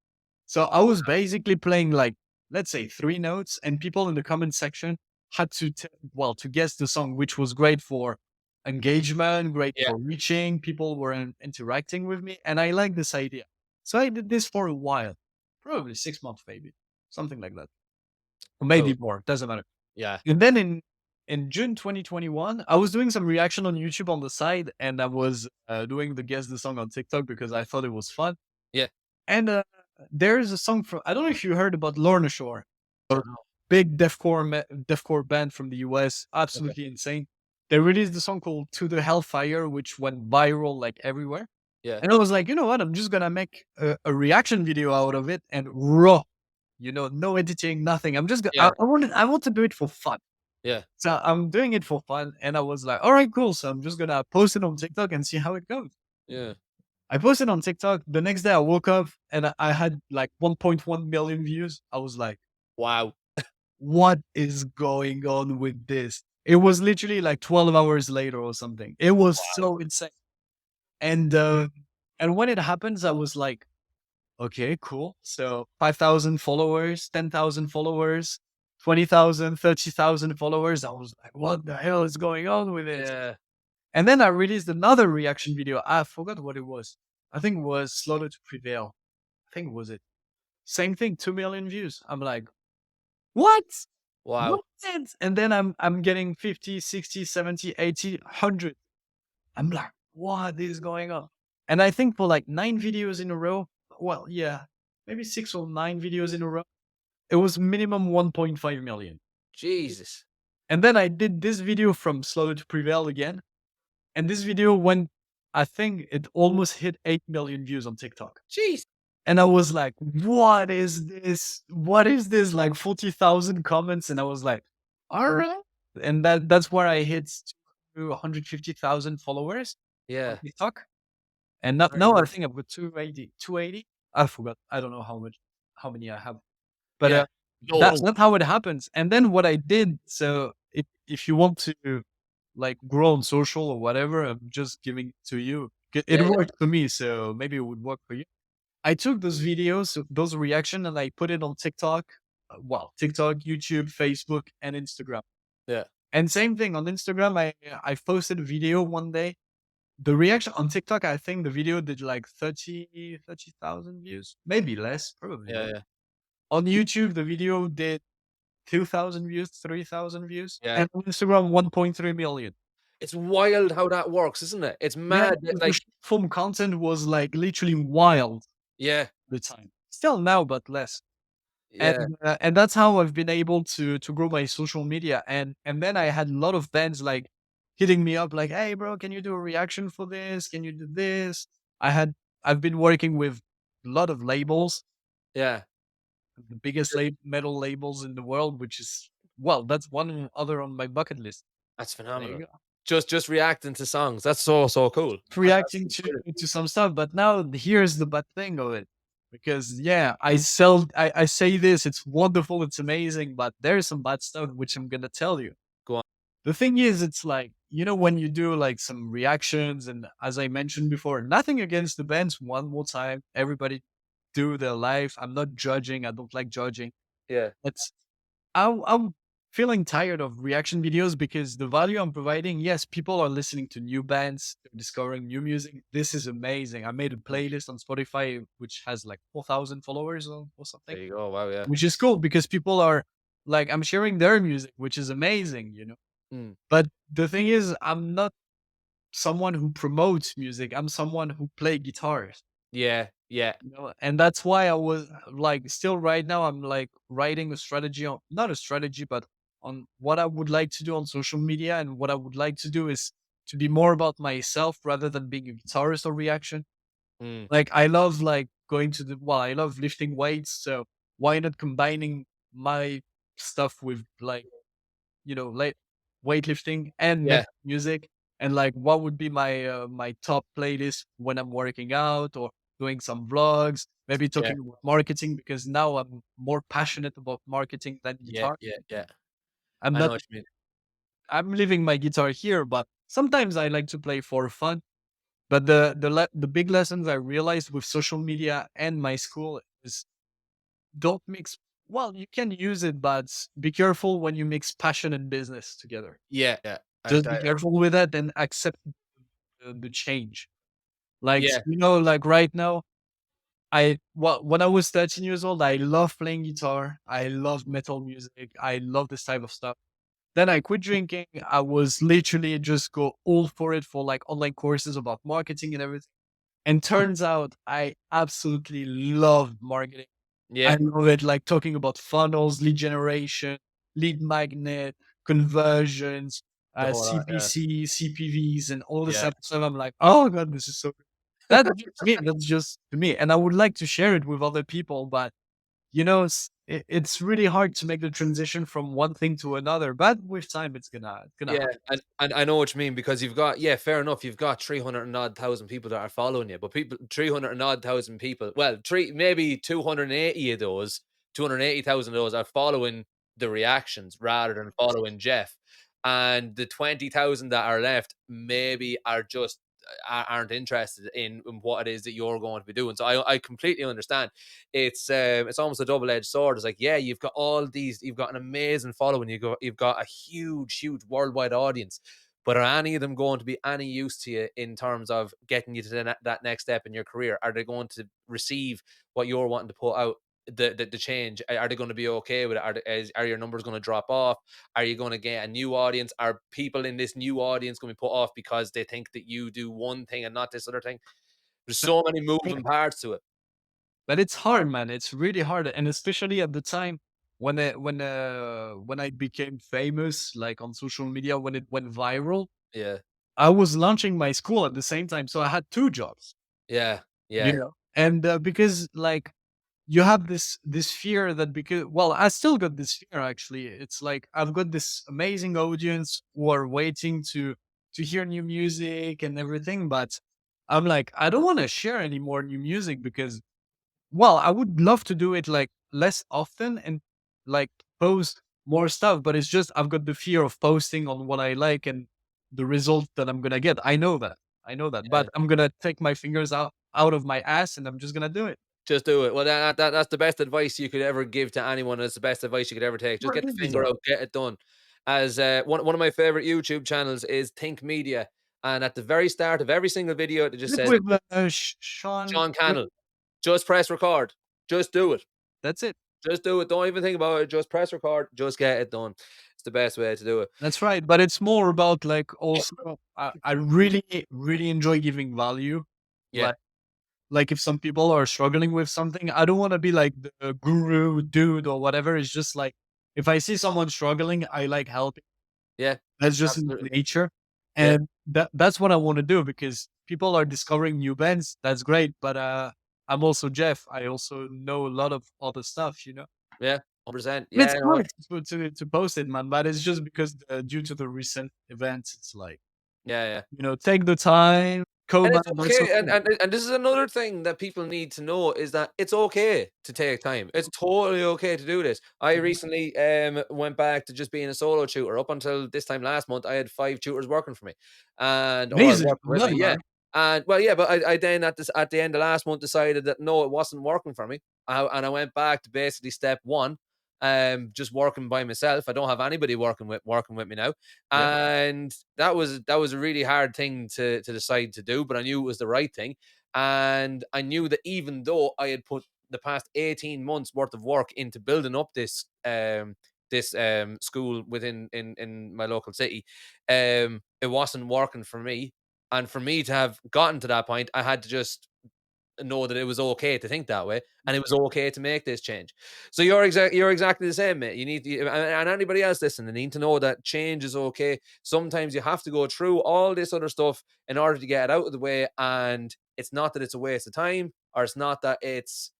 So I was basically playing like, let's say 3 notes, and people in the comment section had to, to guess the song, which was great for engagement, great Yeah, for reaching. People were interacting with me. And I like this idea. So I did this for a while, probably 6 months, maybe something like that. Or cool. maybe more, doesn't matter. Yeah, And then in June 2021, I was doing some reaction on YouTube on the side, and I was doing the guess the song on TikTok because I thought it was fun. yeah. And there is a song from I don't know if you heard about Lorna Shore, Don't know. big deathcore band from the US, Okay. absolutely insane. They released a song called "To the Hellfire," which went viral like everywhere. Yeah, And I was like, you know what? I'm just gonna make a reaction video out of it and raw, no editing, nothing. I'm just yeah, I want to do it for fun. yeah, So I'm doing it for fun, and I was like, all right, cool. So I'm just gonna post it on TikTok and see how it goes. yeah. I posted on TikTok. The next day I woke up and I had like 1.1 million views. I was like, Wow. what is going on with this? It was literally like 12 hours later or something. It was Wow. so insane. And when it happens, I was like, okay, cool. So 5,000 followers, 10,000 followers, 20,000, 30,000 followers. I was like, what the hell is going on with this? Yeah. And then I released another reaction video. I forgot what it was. I think it was Slaughter to Prevail. I think it was it. Same thing, 2 million views. I'm like, what? Wow. What? And then I'm getting 50, 60, 70, 80, 100. I'm like, what is going on? And I think for like 9 videos in a row, well, yeah, maybe 6 or 9 videos in a row, it was minimum 1.5 million. Jesus. And then I did this video from Slaughter to Prevail again. And this video went, I think it almost hit 8 million views on TikTok. Jeez. And I was like, what is this? What is this? Like 40,000 comments. And I was like, all right. And that's where I hit to 150,000 followers on Yeah. TikTok. And not, Very now I good. think I've got 280. I forgot. I don't know how many I have. But Yeah. that's Loads. not how it happens. And then what I did, so if you want to like grow on social or whatever, I'm just giving it to you. It Yeah, yeah, worked for me, so maybe it would work for you. I took those videos, those reaction, and I put it on TikTok. TikTok, YouTube, Facebook, and Instagram. yeah. And same thing on Instagram. I posted a video one day. The reaction on TikTok, I think the video did like 30,000 views, maybe less, probably Yeah, less. yeah. On YouTube, the video did 2,000 views, 3,000 views, Yeah. and on Instagram, 1.3 million. It's wild how that works, isn't it? It's Yeah, mad that, because the like, short form content was like literally wild yeah, at the time. Still now, but less. yeah, And that's how I've been able to grow my social media. And then I had a lot of bands like hitting me up like, hey bro, can you do a reaction for this? Can you do this? I've been working with a lot of labels, yeah. the biggest metal labels in the world, which is that's one other on my bucket list. That's There you phenomenal. go. Just reacting to songs. That's so cool. That's Reacting absolutely brilliant. to some stuff, but now here's the bad thing of it. Because yeah, I say this, it's wonderful, it's amazing, but there's some bad stuff which I'm gonna tell you. Go on. The thing is, it's like, when you do like some reactions, and as I mentioned before, nothing against the bands, one more time. Everybody do their life. I'm not judging, I don't like judging. Yeah, It's I feeling tired of reaction videos because the value I'm providing, yes, people are listening to new bands, they're discovering new music. This is amazing. I made a Mm. playlist on Spotify which has like 4,000 followers or something, There you go. Wow. Yeah. which is cool because people are like, I'm sharing their music, which is amazing, Mm. But the thing is, I'm not someone who promotes music. I'm someone who play guitars. Yeah. Yeah. And that's why I was like, still right now, I'm like writing a strategy on, not a strategy, but on what I would like to do on social media. And what I would like to do is to be more about myself rather than being a guitarist or reaction. Mm. Like, I love like going to I love lifting weights. So why not combining my stuff with like, like weightlifting and Yeah. metal music, and like what would be my top playlist when I'm working out or doing some vlogs, maybe Yeah. talking about marketing because now I'm more passionate about marketing than Yeah. guitar. Yeah. Yeah. I'm I know not what you mean. I'm leaving my guitar here, but sometimes I like to play for fun. But the big lessons I realized with social media and my school is don't mix, well, you can use it, but be careful when you mix passion and business together. Yeah. Yeah. Just be careful with that and accept the change. Like, Yeah. like right now, when I was 13 years old, I love playing guitar. I love metal music. I love this type of stuff. Then I quit drinking. I was literally just go all for it for like online courses about marketing and everything. And turns out I absolutely love marketing. I Yeah. love it, like talking about funnels, lead generation, lead magnet, conversions, The whole lot. Yeah. CPC, CPVs, and all this Yeah. type of stuff. I'm like, oh god, this is so good. That's just me. That's just to me, and I would like to share it with other people, but it's really hard to make the transition from one thing to another. But with time, it's gonna Yeah, happen. and I know what you mean because you've got yeah, fair enough. You've got 300 and odd thousand people that are following you, but people 300 and odd thousand people, well, three maybe 280 of those, 280,000 of those are following the reactions rather than following Jeff. And the 20,000 that are left maybe are just aren't interested in what it is that you're going to be doing. So I completely understand. It's almost a double edged sword. It's like yeah, you've got all these, you've got an amazing following, you've got a huge worldwide audience. But are any of them going to be any use to you in terms of getting you to that next step in your career? Are they going to receive what you're wanting to put out? The change, are they going to be okay with it? Are your numbers going to drop off? Are you going to get a new audience? Are people in this new audience going to be put off because they think that you do one thing and not this other thing? There's so many moving parts to it. But it's hard, man. It's really hard, and especially at the time when I became famous, like on social media, when it went viral, Yeah, I was launching my school at the same time, so I had two jobs. yeah, yeah, And because like you have this fear that because well, I still got this fear actually. It's like I've got this amazing audience who are waiting to hear new music and everything, but I'm like I don't want to share any more new music because well, I would love to do it like less often and like post more stuff, but it's just I've got the fear of posting on what I like and the result that I'm gonna get. I know that. I know that. yeah. But I'm gonna take my fingers out of my ass and I'm just gonna do it. Just do it. Well, that's the best advice you could ever give to anyone. It's the best advice you could ever take. Just Or get the maybe finger so. out, get it done. As one of my favorite YouTube channels is Think Media, and at the very start of every single video, it just Is it says with Sean? Sean Cannell. Just press record. Just do it. That's it. Just do it. Don't even think about it. Just press record. Just get it done. It's the best way to do it. That's right. But it's more about like also I really, really enjoy giving value. Yeah, Like if some people are struggling with something, I don't want to be like the guru dude or whatever. It's just like if I see someone struggling, I like helping. yeah, That's just in absolutely. nature. Yeah, And that's what I want to do because people are discovering new bands. That's great. But I'm also Jeff. I also know a lot of other stuff. yeah, 100%. And Yeah, it's no, hard to post it, man. But it's just because due to the recent events, it's like, yeah, yeah. take the time, And coma, it's that's okay, and okay. and this is another thing that people need to know is that it's okay to take time. It's totally okay to do this. I Mhm. recently went back to just being a solo tutor. Up until this time last month, I had 5 tutors working for me, and or Amazing. working Well with me. done, Yeah, man. and well, yeah, but I then at the end of last month decided that no, it wasn't working for me, and I went back to basically step one. just working by myself. I don't have anybody working with me now, Yeah. and that was a really hard thing to decide to do, but I knew it was the right thing, and I knew that even though I had put the past 18 months worth of work into building up this school within in my local city, it wasn't working for me. And for me to have gotten to that point, I had to just know that it was okay to think that way, and it was okay to make this change. So you're exactly the same, mate. You need to, and anybody else listening, they need to know that change is okay. Sometimes you have to go through all this other stuff in order to get it out of the way, and it's not that it's a waste of time, or it's not that it's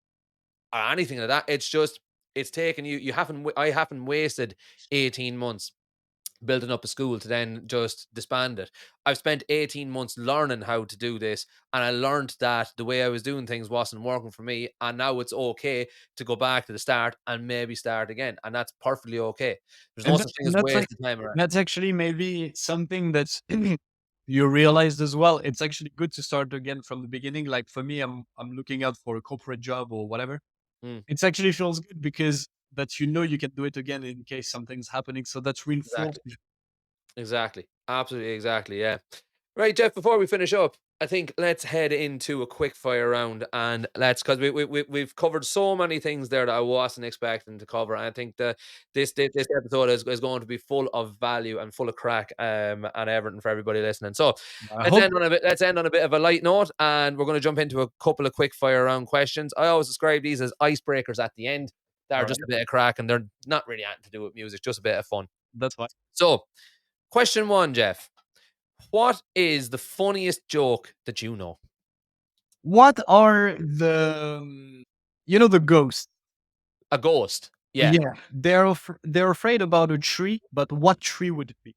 or anything like that. It's just it's taken you. You haven't. I haven't wasted 18 months building up a school to then just disband it. I've spent 18 months learning how to do this, and I learned that the way I was doing things wasn't working for me. And now it's okay to go back to the start and maybe start again. And that's perfectly okay. There's no And, such thing and as that's like wasted time around. that's actually maybe something that's you realized as well. It's actually good to start again from the beginning. Like for me, I'm looking out for a corporate job or whatever. Mm, It's actually feels good because that you know you can do it again in case something's happening. So that's reinforced. exactly. Exactly. Absolutely exactly. Yeah. Right, Jeff, before we finish up, I think let's head into a quick fire round, and let's because we've covered so many things there that I wasn't expecting to cover. And I think that this episode is going to be full of value and full of crack and everything for everybody listening. So I let's hope. end on a bit let's end on a bit of a light note, and we're going to jump into a couple of quick fire round questions. I always describe these as icebreakers at the end. They're All just right. a bit of crack, and they're not really anything to do with music, just a bit of fun. That's fine. So question one, Jeff. What is the funniest joke that you know? What are the ghosts? A ghost. Yeah. Yeah, they're afraid about a tree, but what tree would it be?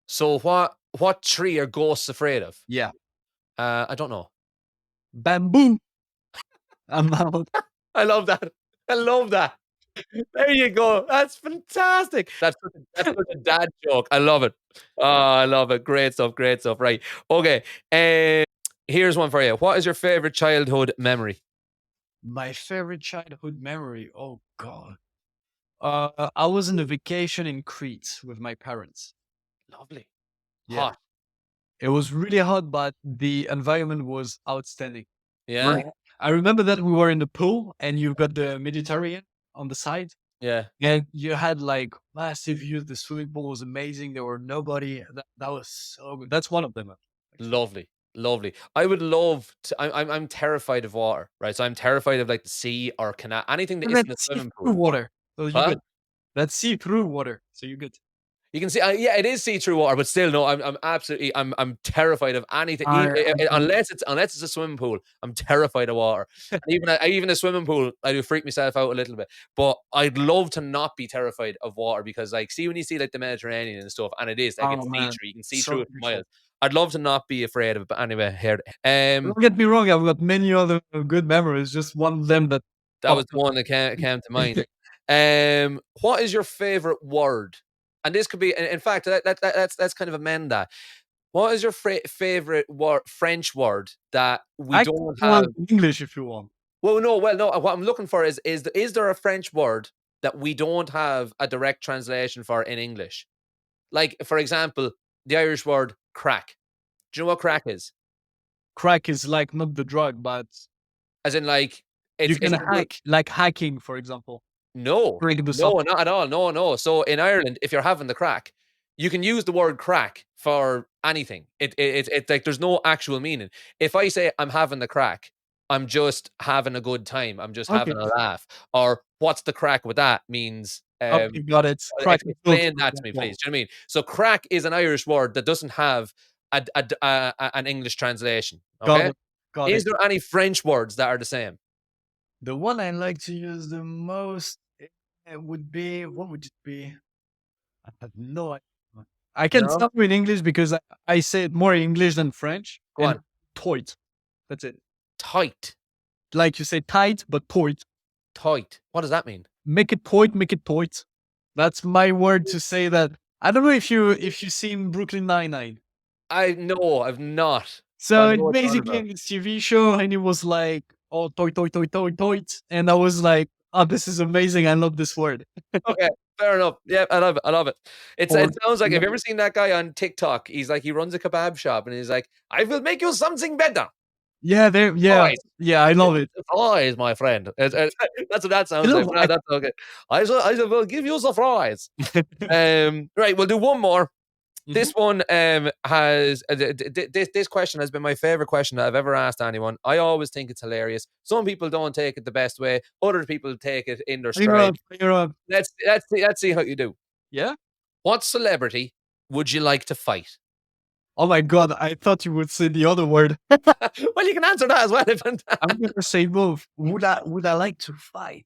So what tree are ghosts afraid of? Yeah, I don't know. bamboo. I'm out. I love that. I love that. There you go. That's fantastic. That's such a dad joke. I love it. Oh, I love it. Great stuff. Great stuff. Right. Okay. Here's one for you. What is your favorite childhood memory? My favorite childhood memory. Oh God. I was on a vacation in Crete with my parents. Lovely. Yeah, Hot. it was really hot, but the environment was outstanding. Yeah. Right. I remember that we were in the pool, and you've got the Mediterranean on the side, Yeah. and you had like massive views. The swimming pool was amazing. There were nobody. That was so good. That's one of them, actually. Lovely, lovely. I would love to. I'm terrified of water, right? So I'm terrified of like the sea or canal, anything that And isn't a that's swimming see-through pool. water, so you're Huh? good. That's see-through water, so you're good. You can see, yeah, it is see-through water, but still, no. I'm absolutely, I'm terrified of anything, I unless it's a swimming pool. I'm terrified of water, and even a swimming pool, I do freak myself out a little bit. But I'd love to not be terrified of water because, like, see when you see like the Mediterranean and stuff, and it is like oh it's man, see-through. You can see so through it for miles. beautiful. I'd love to not be afraid of it, but anyway, here. Don't get me wrong, I've got many other good memories. Just one of them that That was popped the up. one that came to mind. What is your favorite word? And this could be, in fact, let's kind of amend that. What is your favorite word, French word that we I can don't go on have? in English if you want. Well, no. What I'm looking for is there a French word that we don't have a direct translation for in English? Like, for example, the Irish word crack. Do you know what crack is? Crack is like not the drug, but As in, like, you it's can hack, like hacking, for example. no, Break the no, software. not at all. No, no. So in Ireland, if you're having the crack, you can use the word crack for anything. It's like there's no actual meaning. If I say I'm having the crack, I'm just having a good time. I'm just Okay. having a laugh. Or what's the crack with that means Okay, got it. Crack the filter, explain for that to me, please. example. Do you know what I mean? So crack is an Irish word that doesn't have an English translation. Got Okay. it. Got Is it. there any French words that are the same? The one I like to use the most would be, what would it be? I have no idea. I can No. tell you in English because I say it more in English than French. Go And on. toit. That's it. Tight. Like you say tight, but toit. Tight. What does that mean? Make it toit, make it toit. That's my word to say that. I don't know if you seen Brooklyn Nine-Nine. I no, I've not, but I So know it's what you're on basically about. in this TV show, and it was like, oh, toit, toit, toit, toit, toit. And I was like, Oh, this is amazing. I love this word. Okay, fair enough. Yeah, I love it. I love it. It Or sounds like, have you ever seen that guy on TikTok? He's like, he runs a kebab shop and he's like, I will make you something better. yeah, there. Yeah, Fries. yeah. I love it. Fries, my friend. That's what that I sounds like. love. But no, that's okay. I will give you the fries. Right, we'll do one more. This Mhm. one has this question has been my favorite question that I've ever asked anyone. I always think it's hilarious. Some people don't take it the best way. Other people take it in their You're stride. up. You're up. Let's see how you do. Yeah. What celebrity would you like to fight? Oh my god! I thought you would say the other word. Well, you can answer that as well. I'm gonna say both. Would I like to fight?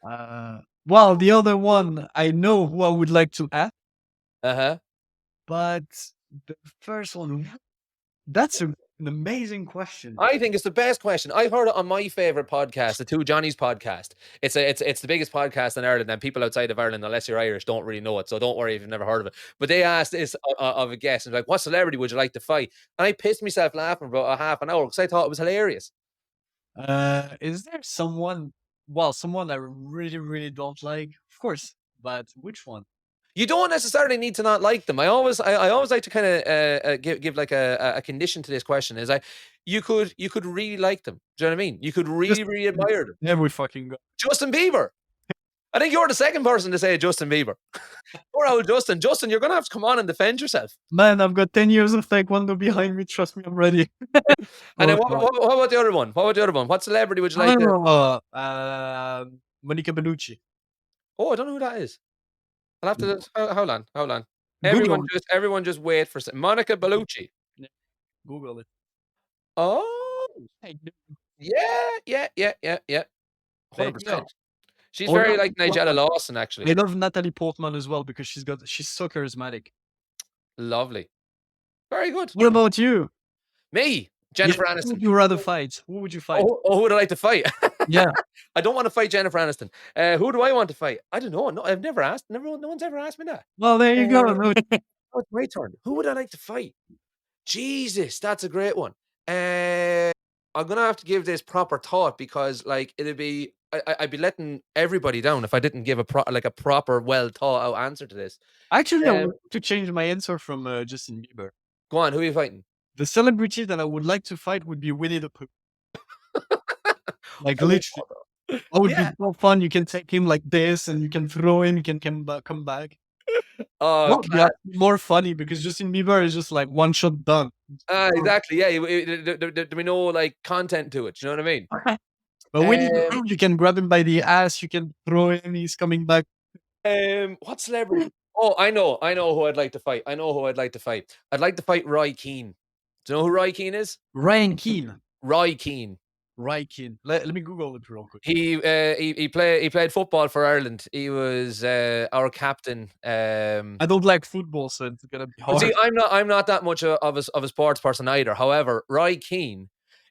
Well, the other one I know who I would like to ask, Uh-huh. but the first one, that's an amazing question. I think it's the best question. I heard it on my favorite podcast, the Two Johnnies podcast. It's the biggest podcast in Ireland, and people outside of Ireland, unless you're Irish, don't really know it. So don't worry if you've never heard of it. But they asked this of a guest, and like, what celebrity would you like to fight? And I pissed myself laughing for about a half an hour because I thought it was hilarious. Is there someone? Well, someone I really, really don't like, of course. But which one? You don't necessarily need to not like them. I always like to kind of give like a condition to this question. Is like you could really like them. Do you know what I mean? You could Just really admire them. there we fucking go. Justin Bieber. I think you're the second person to say Justin Bieber. Poor old Justin. Justin, you're gonna have to come on and defend yourself. Man, I've got 10 years of taekwondo behind me. Trust me, I'm ready. And Oh then what, god. what, what about the other one? What about the other one? What celebrity would you like to? Oh, Monica Bellucci. Oh, I don't know who that is. I'll have to hold on, hold on. Google Everyone just wait for Monica Bellucci. it. Google it. Oh, Hey, yeah. there you 100%. go. She's Or very not, like Nigella Lawson, actually. I love Natalie Portman as well because she's so charismatic. Lovely. Very good. What about you? Me, Yeah, Jennifer who Aniston. would you rather fight? Who would you fight? Oh, who would I like to fight? Yeah. I don't want to fight Jennifer Aniston. Who do I want to fight? I don't know. No, I've never asked. Never, no one's ever asked me that. Well, there you go. No, Oh, it's my turn. Who would I like to fight? Jesus, that's a great one. Uh, I'm gonna have to give this proper thought because, like, it'd be I'd be letting everybody down if I didn't give a proper, well thought out answer to this. actually, I Um, want to change my answer from Justin Bieber. Go on. Who are you fighting? The celebrity that I would like to fight would be Winnie the Pooh. Like I would literally, that would be Yeah. so fun. You can take him like this, and you can throw him. You can come back. Oh, Well, yeah, more funny because Justin Bieber is just like one shot done. exactly. Yeah. There'd be no like content to it. You know what I mean? But Winnie the Um, Pooh, you can grab him by the ass. You can throw him. He's coming back. what celebrity? Oh, I know who I'd like to fight. I know who I'd like to fight. I'd like to fight Roy Keane. Do you know who Roy Keane is? Ryan Keane. Roy Keane. Ryan Keane. Let me Google it real quick. He played football for Ireland. He was our captain. I don't like football, so it's gonna be But see, hard. I'm not that much of a sports person either. However, Roy Keane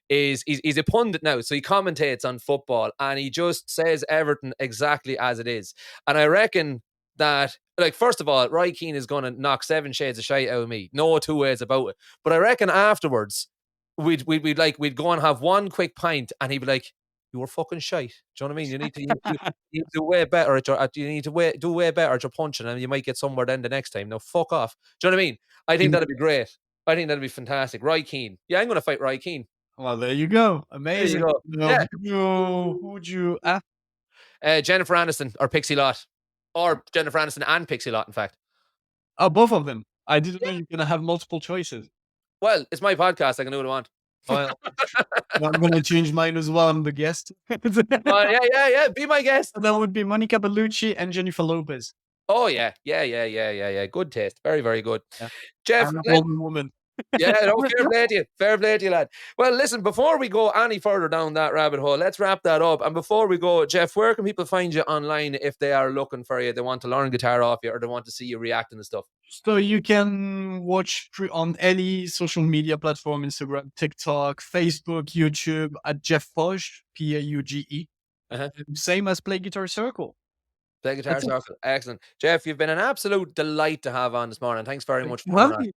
he's a pundit now, so he commentates on football and he just says everything exactly as it is. And I reckon that, like, first of all, Roy Keane is going to knock 7 shades of shite out of me. No two ways about it. But I reckon afterwards we'd go and have one quick pint, and he'd be like, "You were fucking shite." Do you know what I mean? You need to do way better you need to do way better at your punching, and you might get somewhere then the next time. Now fuck off. Do you know what I mean? I think that'd be great. I think that'd be fantastic. Roy Keane. Yeah, I'm going to fight Roy Keane. Well, there you go. There you Amazing. go. No, Yeah. who would you ask? Jennifer Aniston or Pixie Lott. Or Jennifer Aniston and Pixie Lott, in fact. Oh, both of them. I didn't know Yeah. you're gonna have multiple choices. Well, it's my podcast. I can do what I want. Well, I'm gonna change mine as well. I'm the guest. Yeah. Be my guest. That would be Monica Bellucci and Jennifer Lopez. Oh, yeah. Good taste. Very, very good. Yeah. Jeff, I'm a golden woman. yeah, no, fair play to you. Fair play to you, lad. Well, listen, before we go any further down that rabbit hole, let's wrap that up. And before we go, Jeff, where can people find you online if they are looking for you, they want to learn guitar off you, or they want to see you reacting and stuff? So you can watch on any social media platform: Instagram, TikTok, Facebook, YouTube at Jeff Pauge, Pauge. Uh-huh. Same as Play Guitar Circle. Play Guitar That's it. Circle. Excellent. Jeff, you've been an absolute delight to have on this morning. Thanks very much for Well, coming on.